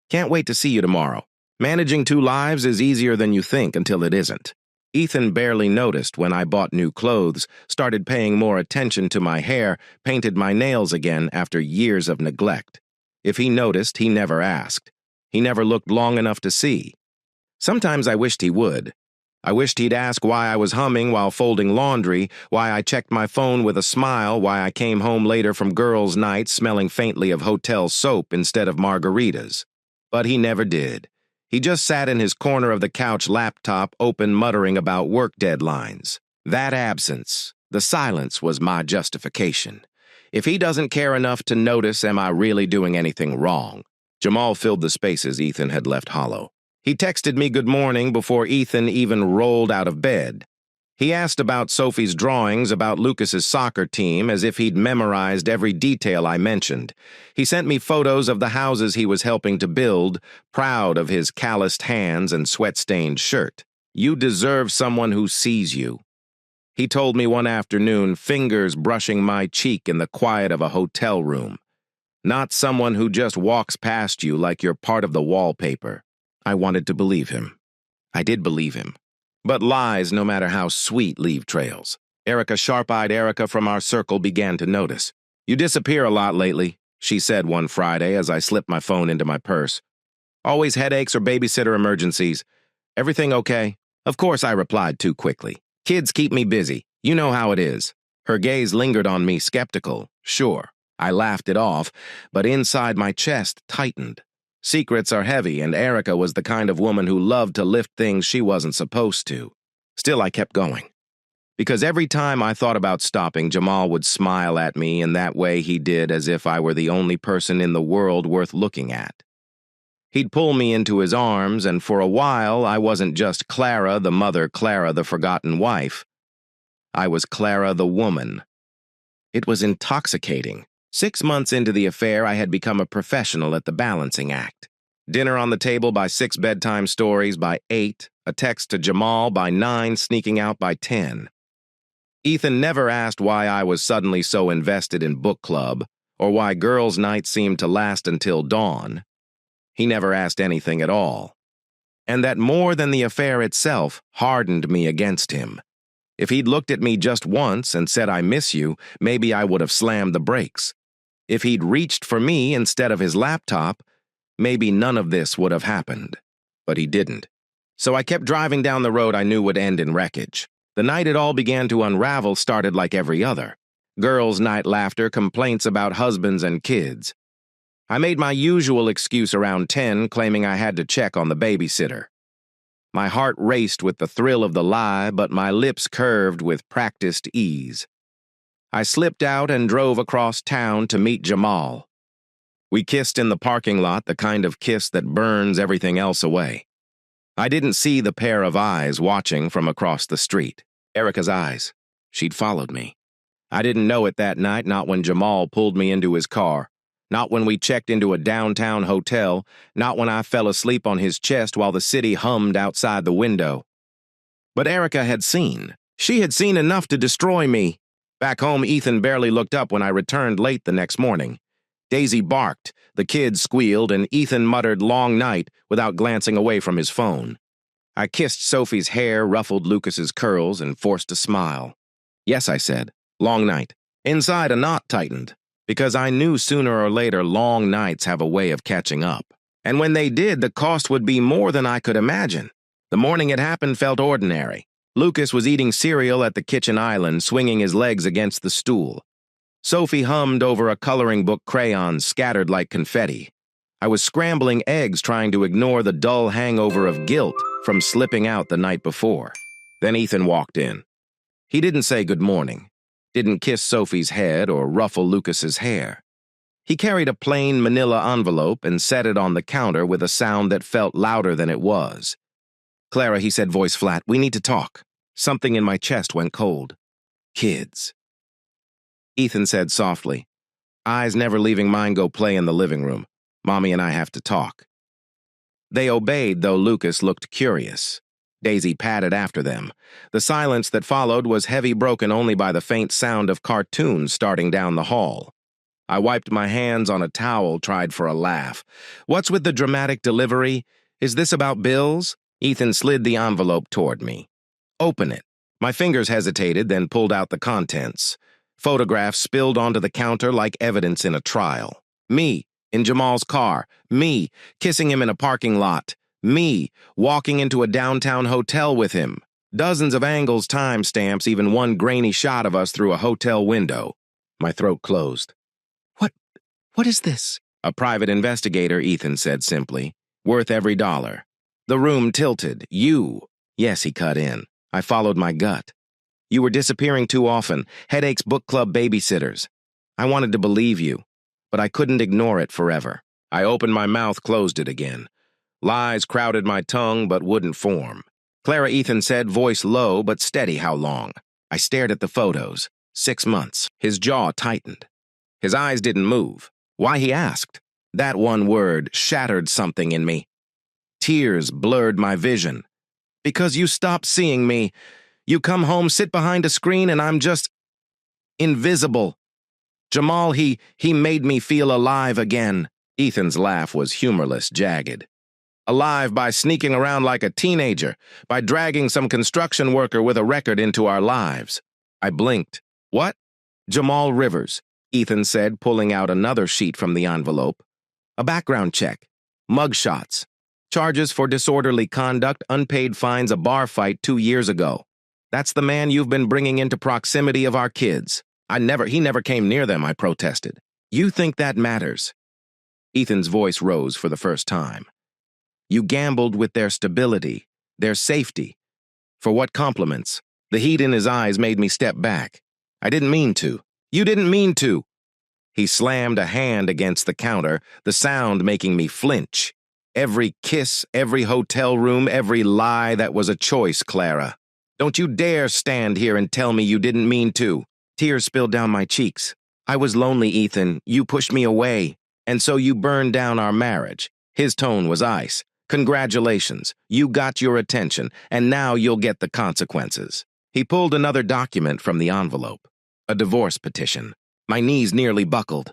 [SPEAKER 1] Can't wait to see you tomorrow. Managing two lives is easier than you think until it isn't. Ethan barely noticed when I bought new clothes, started paying more attention to my hair, painted my nails again after years of neglect. If he noticed, he never asked. He never looked long enough to see. Sometimes I wished he would. I wished he'd ask why I was humming while folding laundry, why I checked my phone with a smile, why I came home later from girls' night smelling faintly of hotel soap instead of margaritas. But he never did. He just sat in his corner of the couch, laptop open, muttering about work deadlines. That absence, the silence, was my justification. If he doesn't care enough to notice, am I really doing anything wrong? Jamal filled the spaces Ethan had left hollow. He texted me good morning before Ethan even rolled out of bed. He asked about Sophie's drawings, about Lucas's soccer team, as if he'd memorized every detail I mentioned. He sent me photos of the houses he was helping to build, proud of his calloused hands and sweat-stained shirt. You deserve someone who sees you. He told me one afternoon, fingers brushing my cheek in the quiet of a hotel room. Not someone who just walks past you like you're part of the wallpaper. I wanted to believe him. I did believe him. But lies, no matter how sweet, leave trails. Sharp-eyed Erica from our circle began to notice. You disappear a lot lately, she said one Friday as I slipped my phone into my purse. Always headaches or babysitter emergencies. Everything okay? Of course, I replied too quickly. Kids keep me busy. You know how it is. Her gaze lingered on me, skeptical. Sure. I laughed it off, but inside my chest tightened. Secrets are heavy, and Erica was the kind of woman who loved to lift things she wasn't supposed to. Still, I kept going. Because every time I thought about stopping, Jamal would smile at me in that way he did, as if I were the only person in the world worth looking at. He'd pull me into his arms, and for a while I wasn't just Clara the mother, Clara the forgotten wife. I was Clara the woman. It was intoxicating. 6 months into the affair, I had become a professional at the balancing act. Dinner on the table by 6 bedtime stories by 8, a text to Jamal by 9, sneaking out by 10. Ethan never asked why I was suddenly so invested in book club, or why girls' night seemed to last until dawn. He never asked anything at all. And that more than the affair itself hardened me against him. If he'd looked at me just once and said, "I miss you," maybe I would have slammed the brakes. If he'd reached for me instead of his laptop, maybe none of this would have happened. But he didn't. So I kept driving down the road I knew would end in wreckage. The night it all began to unravel started like every other. Girls' night laughter, complaints about husbands and kids. I made my usual excuse around 10, claiming I had to check on the babysitter. My heart raced with the thrill of the lie, but my lips curved with practiced ease. I slipped out and drove across town to meet Jamal. We kissed in the parking lot, the kind of kiss that burns everything else away. I didn't see the pair of eyes watching from across the street. Erica's eyes. She'd followed me. I didn't know it that night, not when Jamal pulled me into his car, not when we checked into a downtown hotel, not when I fell asleep on his chest while the city hummed outside the window. But Erica had seen. She had seen enough to destroy me. Back home, Ethan barely looked up when I returned late the next morning. Daisy barked, the kids squealed, and Ethan muttered "long night" without glancing away from his phone. I kissed Sophie's hair, ruffled Lucas's curls, and forced a smile. Yes, I said, long night. Inside, a knot tightened, because I knew sooner or later long nights have a way of catching up. And when they did, the cost would be more than I could imagine. The morning it happened felt ordinary. Lucas was eating cereal at the kitchen island, swinging his legs against the stool. Sophie hummed over a coloring book crayon scattered like confetti. I was scrambling eggs trying to ignore the dull hangover of guilt from slipping out the night before. Then Ethan walked in. He didn't say good morning, didn't kiss Sophie's head or ruffle Lucas's hair. He carried a plain manila envelope and set it on the counter with a sound that felt louder than it was. "Clara," he said, voice flat, "we need to talk." Something in my chest went cold. Kids. Ethan said softly, eyes never leaving mine, "Go play in the living room. Mommy and I have to talk." They obeyed, though Lucas looked curious. Daisy padded after them. The silence that followed was heavy, broken only by the faint sound of cartoons starting down the hall. I wiped my hands on a towel, tried for a laugh. What's with the dramatic delivery? Is this about bills? Ethan slid the envelope toward me. Open it. My fingers hesitated, then pulled out the contents. Photographs spilled onto the counter like evidence in a trial. Me, in Jamal's car. Me, kissing him in a parking lot. Me, walking into a downtown hotel with him. Dozens of angles, timestamps, even one grainy shot of us through a hotel window. My throat closed. What is this? A private investigator, Ethan said simply. Worth every dollar. The room tilted. You. Yes, he cut in. I followed my gut. You were disappearing too often. Headaches, book club, babysitters. I wanted to believe you, but I couldn't ignore it forever. I opened my mouth, closed it again. Lies crowded my tongue, but wouldn't form. Clara, Ethan said, voice low but steady. How long? I stared at the photos. 6 months. His jaw tightened. His eyes didn't move. Why, he asked. That one word shattered something in me. Tears blurred my vision. Because you stopped seeing me. You come home, sit behind a screen, and I'm just invisible. Jamal, he made me feel alive again. Ethan's laugh was humorless, jagged. Alive by sneaking around like a teenager, by dragging some construction worker with a record into our lives. I blinked. What? Jamal Rivers, Ethan said, pulling out another sheet from the envelope. A background check. Mugshots. Charges for disorderly conduct, unpaid fines, a bar fight 2 years ago. That's the man you've been bringing into proximity of our kids. He never came near them, I protested. You think that matters? Ethan's voice rose for the first time. You gambled with their stability, their safety. For what compliments? The heat in his eyes made me step back. I didn't mean to. You didn't mean to. He slammed a hand against the counter, the sound making me flinch. Every kiss, every hotel room, every lie that was a choice, Clara. Don't you dare stand here and tell me you didn't mean to. Tears spilled down my cheeks. I was lonely, Ethan. You pushed me away. And so you burned down our marriage. His tone was ice. Congratulations. You got your attention, and now you'll get the consequences. He pulled another document from the envelope. A divorce petition. My knees nearly buckled.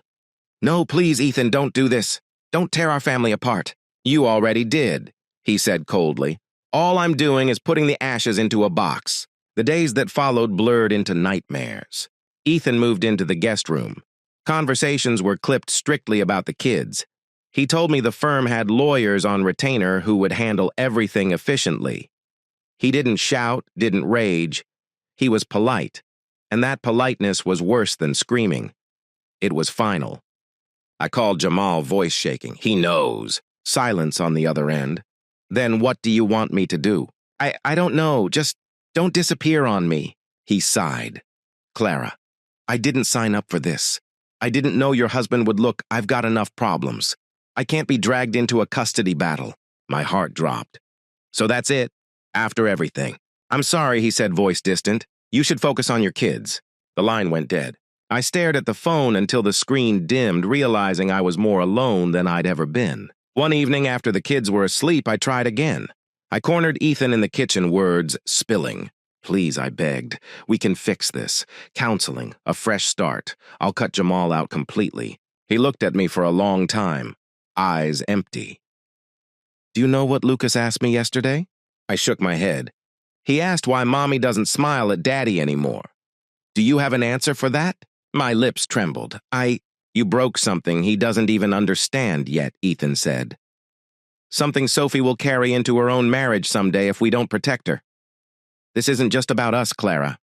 [SPEAKER 1] No, please, Ethan, don't do this. Don't tear our family apart. You already did, he said coldly. All I'm doing is putting the ashes into a box. The days that followed blurred into nightmares. Ethan moved into the guest room. Conversations were clipped strictly about the kids. He told me the firm had lawyers on retainer who would handle everything efficiently. He didn't shout, didn't rage. He was polite, and that politeness was worse than screaming. It was final. I called Jamal, voice shaking. He knows. Silence on the other end. Then what do you want me to do? I don't know. Just don't disappear on me. He sighed. Clara, I didn't sign up for this. I didn't know your husband would look. I've got enough problems. I can't be dragged into a custody battle. My heart dropped. So that's it. After everything. I'm sorry, he said, voice distant. You should focus on your kids. The line went dead. I stared at the phone until the screen dimmed, realizing I was more alone than I'd ever been. One evening after the kids were asleep, I tried again. I cornered Ethan in the kitchen, words spilling. Please, I begged. We can fix this. Counseling, a fresh start. I'll cut Jamal out completely. He looked at me for a long time, eyes empty. Do you know what Lucas asked me yesterday? I shook my head. He asked why Mommy doesn't smile at Daddy anymore. Do you have an answer for that? My lips trembled. You broke something he doesn't even understand yet, Ethan said. Something Sophie will carry into her own marriage someday if we don't protect her. This isn't just about us, Clara.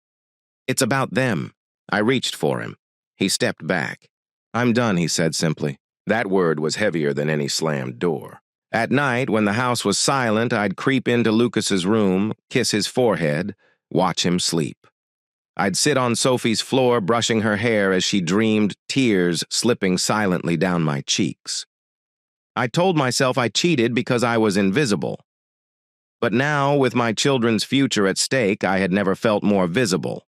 [SPEAKER 1] It's about them. I reached for him. He stepped back. I'm done, he said simply. That word was heavier than any slammed door. At night, when the house was silent, I'd creep into Lucas's room, kiss his forehead, watch him sleep. I'd sit on Sophie's floor brushing her hair as she dreamed, tears slipping silently down my cheeks. I told myself I cheated because I was invisible. But now, with my children's future at stake, I had never felt more visible.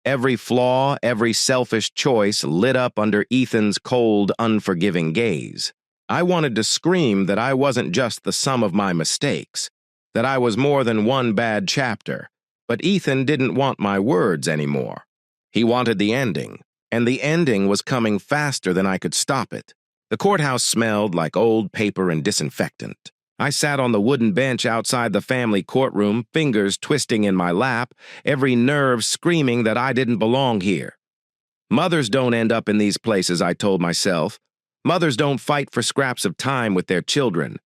[SPEAKER 1] Every flaw, every selfish choice lit up under Ethan's cold, unforgiving gaze. I wanted to scream that I wasn't just the sum of my mistakes, that I was more than one bad chapter, but Ethan didn't want my words anymore. He wanted the ending, and the ending was coming faster than I could stop it. The courthouse smelled like old paper and disinfectant. I sat on the wooden bench outside the family courtroom, fingers twisting in my lap, every nerve screaming that I didn't belong here. Mothers don't end up in these places, I told myself. Mothers don't fight for scraps of time with their children.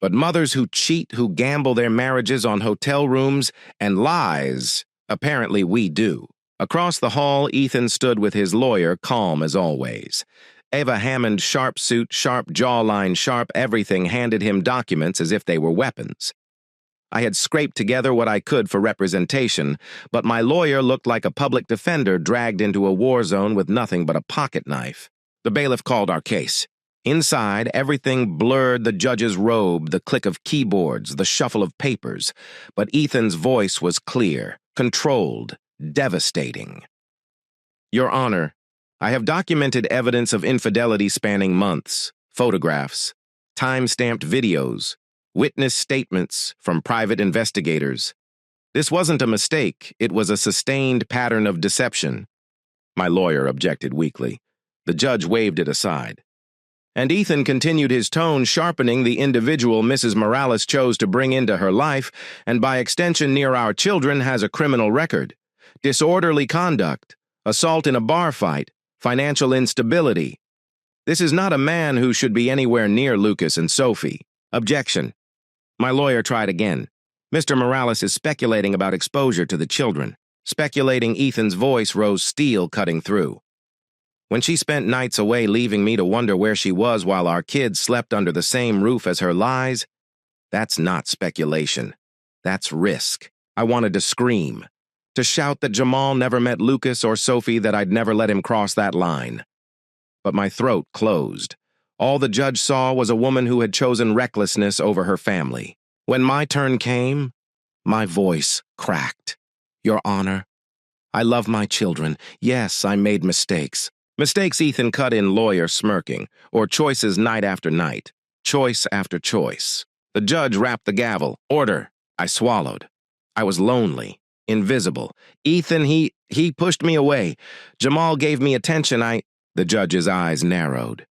[SPEAKER 1] But mothers who cheat, who gamble their marriages on hotel rooms and lies, apparently we do. Across the hall, Ethan stood with his lawyer, calm as always. Eva Hammond, sharp suit, sharp jawline, sharp everything, handed him documents as if they were weapons. I had scraped together what I could for representation, but my lawyer looked like a public defender dragged into a war zone with nothing but a pocket knife. The bailiff called our case. Inside, everything blurred: the judge's robe, the click of keyboards, the shuffle of papers. But Ethan's voice was clear, controlled, devastating. Your Honor, I have documented evidence of infidelity spanning months, photographs, time-stamped videos, witness statements from private investigators. This wasn't a mistake, it was a sustained pattern of deception. My lawyer objected weakly. The judge waved it aside. And Ethan continued his tone, sharpening: the individual Mrs. Morales chose to bring into her life, and by extension near our children, has a criminal record. Disorderly conduct, assault in a bar fight, financial instability. This is not a man who should be anywhere near Lucas and Sophie. Objection. My lawyer tried again. Mr. Morales is speculating about exposure to the children. Speculating. Ethan's voice rose, steel cutting through. When she spent nights away, leaving me to wonder where she was while our kids slept under the same roof as her lies, that's not speculation. That's risk. I wanted to scream, to shout that Jamal never met Lucas or Sophie, that I'd never let him cross that line. But my throat closed. All the judge saw was a woman who had chosen recklessness over her family. When my turn came, my voice cracked. Your Honor, I love my children. Yes, I made mistakes. Mistakes, Ethan cut in, lawyer smirking, or choices night after night, choice after choice. The judge rapped the gavel. Order. I swallowed. I was lonely, invisible. Ethan, he pushed me away. Jamal gave me attention. The judge's eyes narrowed.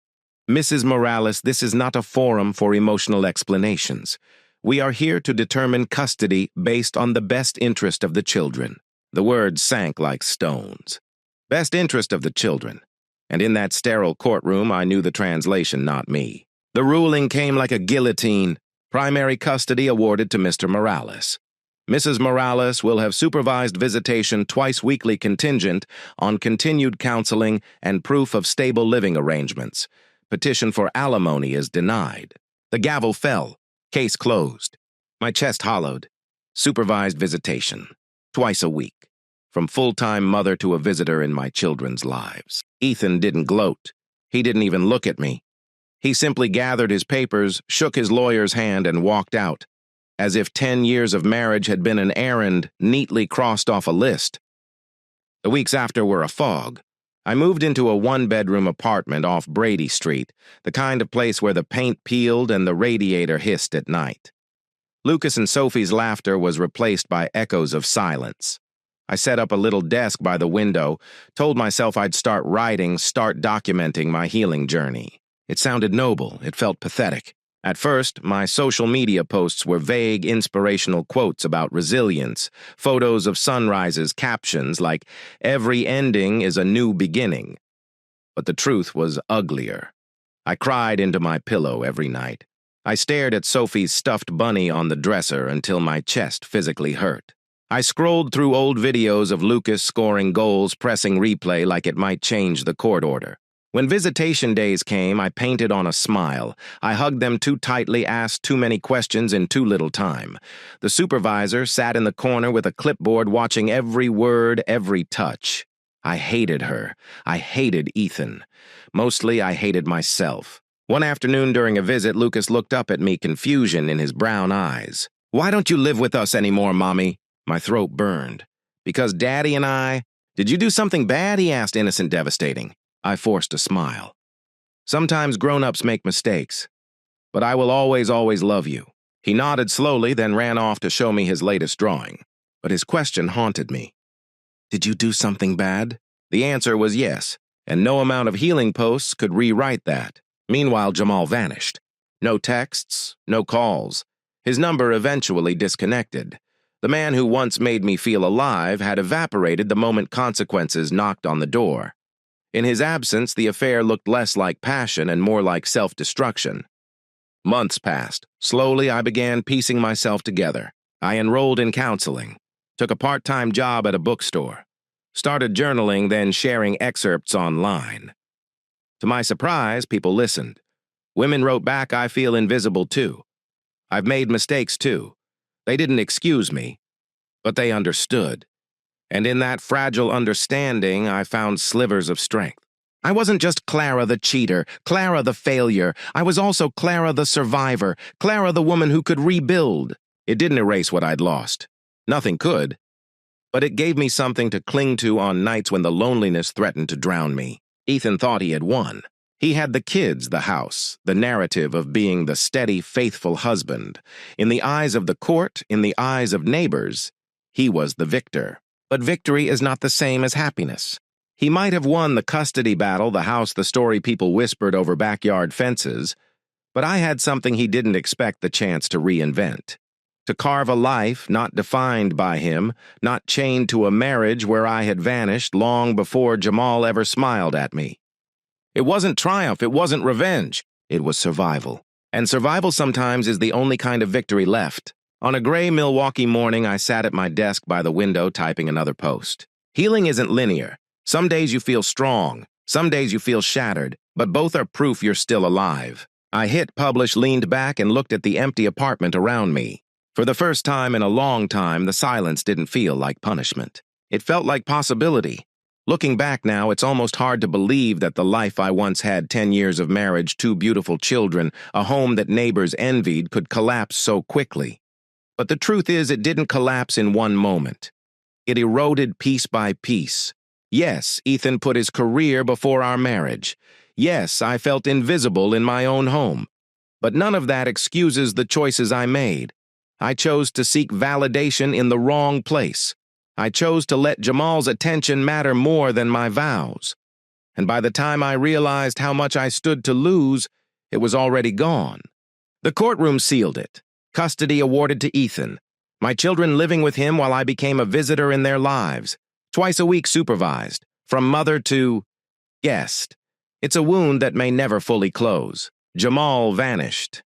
[SPEAKER 1] Mrs. Morales, this is not a forum for emotional explanations. We are here to determine custody based on the best interest of the children. The words sank like stones. Best interest of the children. And in that sterile courtroom, I knew the translation, not me. The ruling came like a guillotine. Primary custody awarded to Mr. Morales. Mrs. Morales will have supervised visitation twice weekly, contingent on continued counseling and proof of stable living arrangements. Petition for alimony is denied. The gavel fell. Case closed. My chest hollowed. Supervised visitation. Twice a week. From full-time mother to a visitor in my children's lives. Ethan didn't gloat. He didn't even look at me. He simply gathered his papers, shook his lawyer's hand, and walked out, as if 10 years of marriage had been an errand neatly crossed off a list. The weeks after were a fog. I moved into a one-bedroom apartment off Brady Street, the kind of place where the paint peeled and the radiator hissed at night. Lucas and Sophie's laughter was replaced by echoes of silence. I set up a little desk by the window, told myself I'd start writing, start documenting my healing journey. It sounded noble, it felt pathetic. At first, my social media posts were vague, inspirational quotes about resilience, photos of sunrises, captions like, "Every ending is a new beginning." But the truth was uglier. I cried into my pillow every night. I stared at Sophie's stuffed bunny on the dresser until my chest physically hurt. I scrolled through old videos of Lucas scoring goals, pressing replay like it might change the court order. When visitation days came, I painted on a smile. I hugged them too tightly, asked too many questions in too little time. The supervisor sat in the corner with a clipboard, watching every word, every touch. I hated her. I hated Ethan. Mostly, I hated myself. One afternoon during a visit, Lucas looked up at me, confusion in his brown eyes. "Why don't you live with us anymore, Mommy?" My throat burned. "Because Daddy and I—" "Did you do something bad?" he asked, innocent, devastating. I forced a smile. "Sometimes grown-ups make mistakes, but I will always, always love you." He nodded slowly, then ran off to show me his latest drawing. But his question haunted me. Did you do something bad? The answer was yes, and no amount of healing posts could rewrite that. Meanwhile, Jamal vanished. No texts, no calls. His number eventually disconnected. The man who once made me feel alive had evaporated the moment consequences knocked on the door. In his absence, the affair looked less like passion and more like self-destruction. Months passed. Slowly, I began piecing myself together. I enrolled in counseling, took a part-time job at a bookstore, started journaling, then sharing excerpts online. To my surprise, people listened. Women wrote back, "I feel invisible too. I've made mistakes too." They didn't excuse me, but they understood. And in that fragile understanding, I found slivers of strength. I wasn't just Clara the cheater, Clara the failure. I was also Clara the survivor, Clara the woman who could rebuild. It didn't erase what I'd lost. Nothing could. But it gave me something to cling to on nights when the loneliness threatened to drown me. Ethan thought he had won. He had the kids, the house, the narrative of being the steady, faithful husband. In the eyes of the court, in the eyes of neighbors, he was the victor. But victory is not the same as happiness. He might have won the custody battle, the house, the story people whispered over backyard fences, but I had something he didn't expect the chance to reinvent. To carve a life not defined by him, not chained to a marriage where I had vanished long before Jamal ever smiled at me. It wasn't triumph, it wasn't revenge, it was survival. And survival sometimes is the only kind of victory left. On a gray Milwaukee morning, I sat at my desk by the window typing another post. Healing isn't linear. Some days you feel strong, some days you feel shattered, but both are proof you're still alive. I hit publish, leaned back, and looked at the empty apartment around me. For the first time in a long time, the silence didn't feel like punishment. It felt like possibility. Looking back now, it's almost hard to believe that the life I once had, 10 years of marriage, 2 beautiful children, a home that neighbors envied, could collapse so quickly. But the truth is, it didn't collapse in one moment. It eroded piece by piece. Yes, Ethan put his career before our marriage. Yes, I felt invisible in my own home. But none of that excuses the choices I made. I chose to seek validation in the wrong place. I chose to let Jamal's attention matter more than my vows. And by the time I realized how much I stood to lose, it was already gone. The courtroom sealed it. Custody awarded to Ethan. My children living with him while I became a visitor in their lives. Twice a week supervised. From mother to guest. It's a wound that may never fully close. Jamal vanished.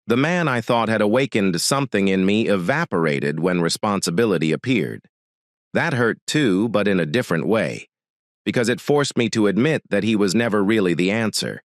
[SPEAKER 1] The man I thought had awakened something in me evaporated when responsibility appeared. That hurt too, but in a different way, because it forced me to admit that he was never really the answer.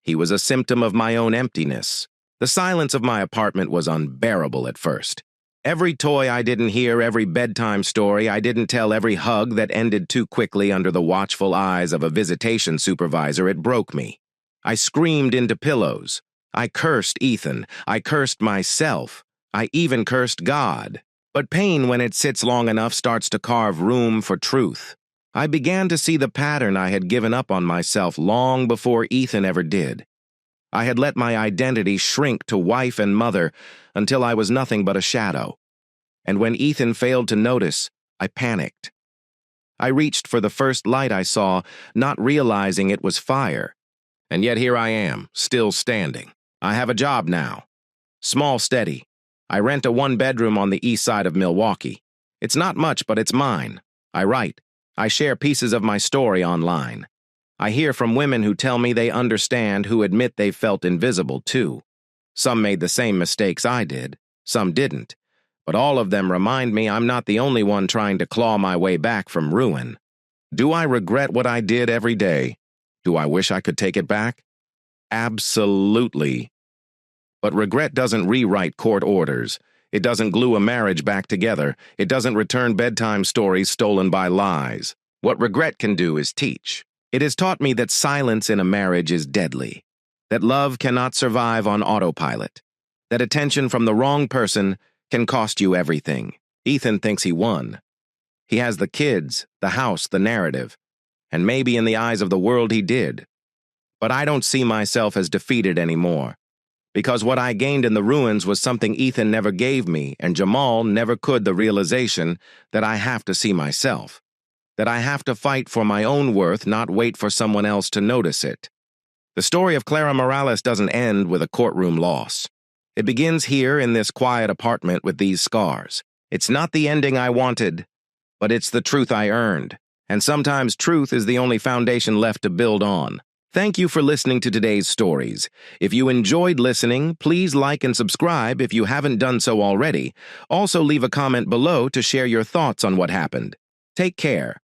[SPEAKER 1] He was a symptom of my own emptiness. The silence of my apartment was unbearable at first. Every toy I didn't hear, every bedtime story I didn't tell, every hug that ended too quickly under the watchful eyes of a visitation supervisor, it broke me. I screamed into pillows. I cursed Ethan. I cursed myself. I even cursed God. But pain, when it sits long enough, starts to carve room for truth. I began to see the pattern I had given up on myself long before Ethan ever did. I had let my identity shrink to wife and mother until I was nothing but a shadow. And when Ethan failed to notice, I panicked. I reached for the first light I saw, not realizing it was fire. And yet here I am, still standing. I have a job now. Small, steady. I rent a 1-bedroom on the east side of Milwaukee. It's not much, but it's mine. I write. I share pieces of my story online. I hear from women who tell me they understand, who admit they felt invisible too. Some made the same mistakes I did. Some didn't. But all of them remind me I'm not the only one trying to claw my way back from ruin. Do I regret what I did every day? Do I wish I could take it back? Absolutely. But regret doesn't rewrite court orders. It doesn't glue a marriage back together. It doesn't return bedtime stories stolen by lies. What regret can do is teach. It has taught me that silence in a marriage is deadly, that love cannot survive on autopilot, that attention from the wrong person can cost you everything. Ethan thinks he won. He has the kids, the house, the narrative, and maybe in the eyes of the world he did. But I don't see myself as defeated anymore. Because what I gained in the ruins was something Ethan never gave me, and Jamal never could, the realization that I have to see myself. That I have to fight for my own worth, not wait for someone else to notice it. The story of Clara Morales doesn't end with a courtroom loss. It begins here in this quiet apartment with these scars. It's not the ending I wanted, but it's the truth I earned. And sometimes truth is the only foundation left to build on. Thank you for listening to today's stories. If you enjoyed listening, please like and subscribe if you haven't done so already. Also leave a comment below to share your thoughts on what happened. Take care.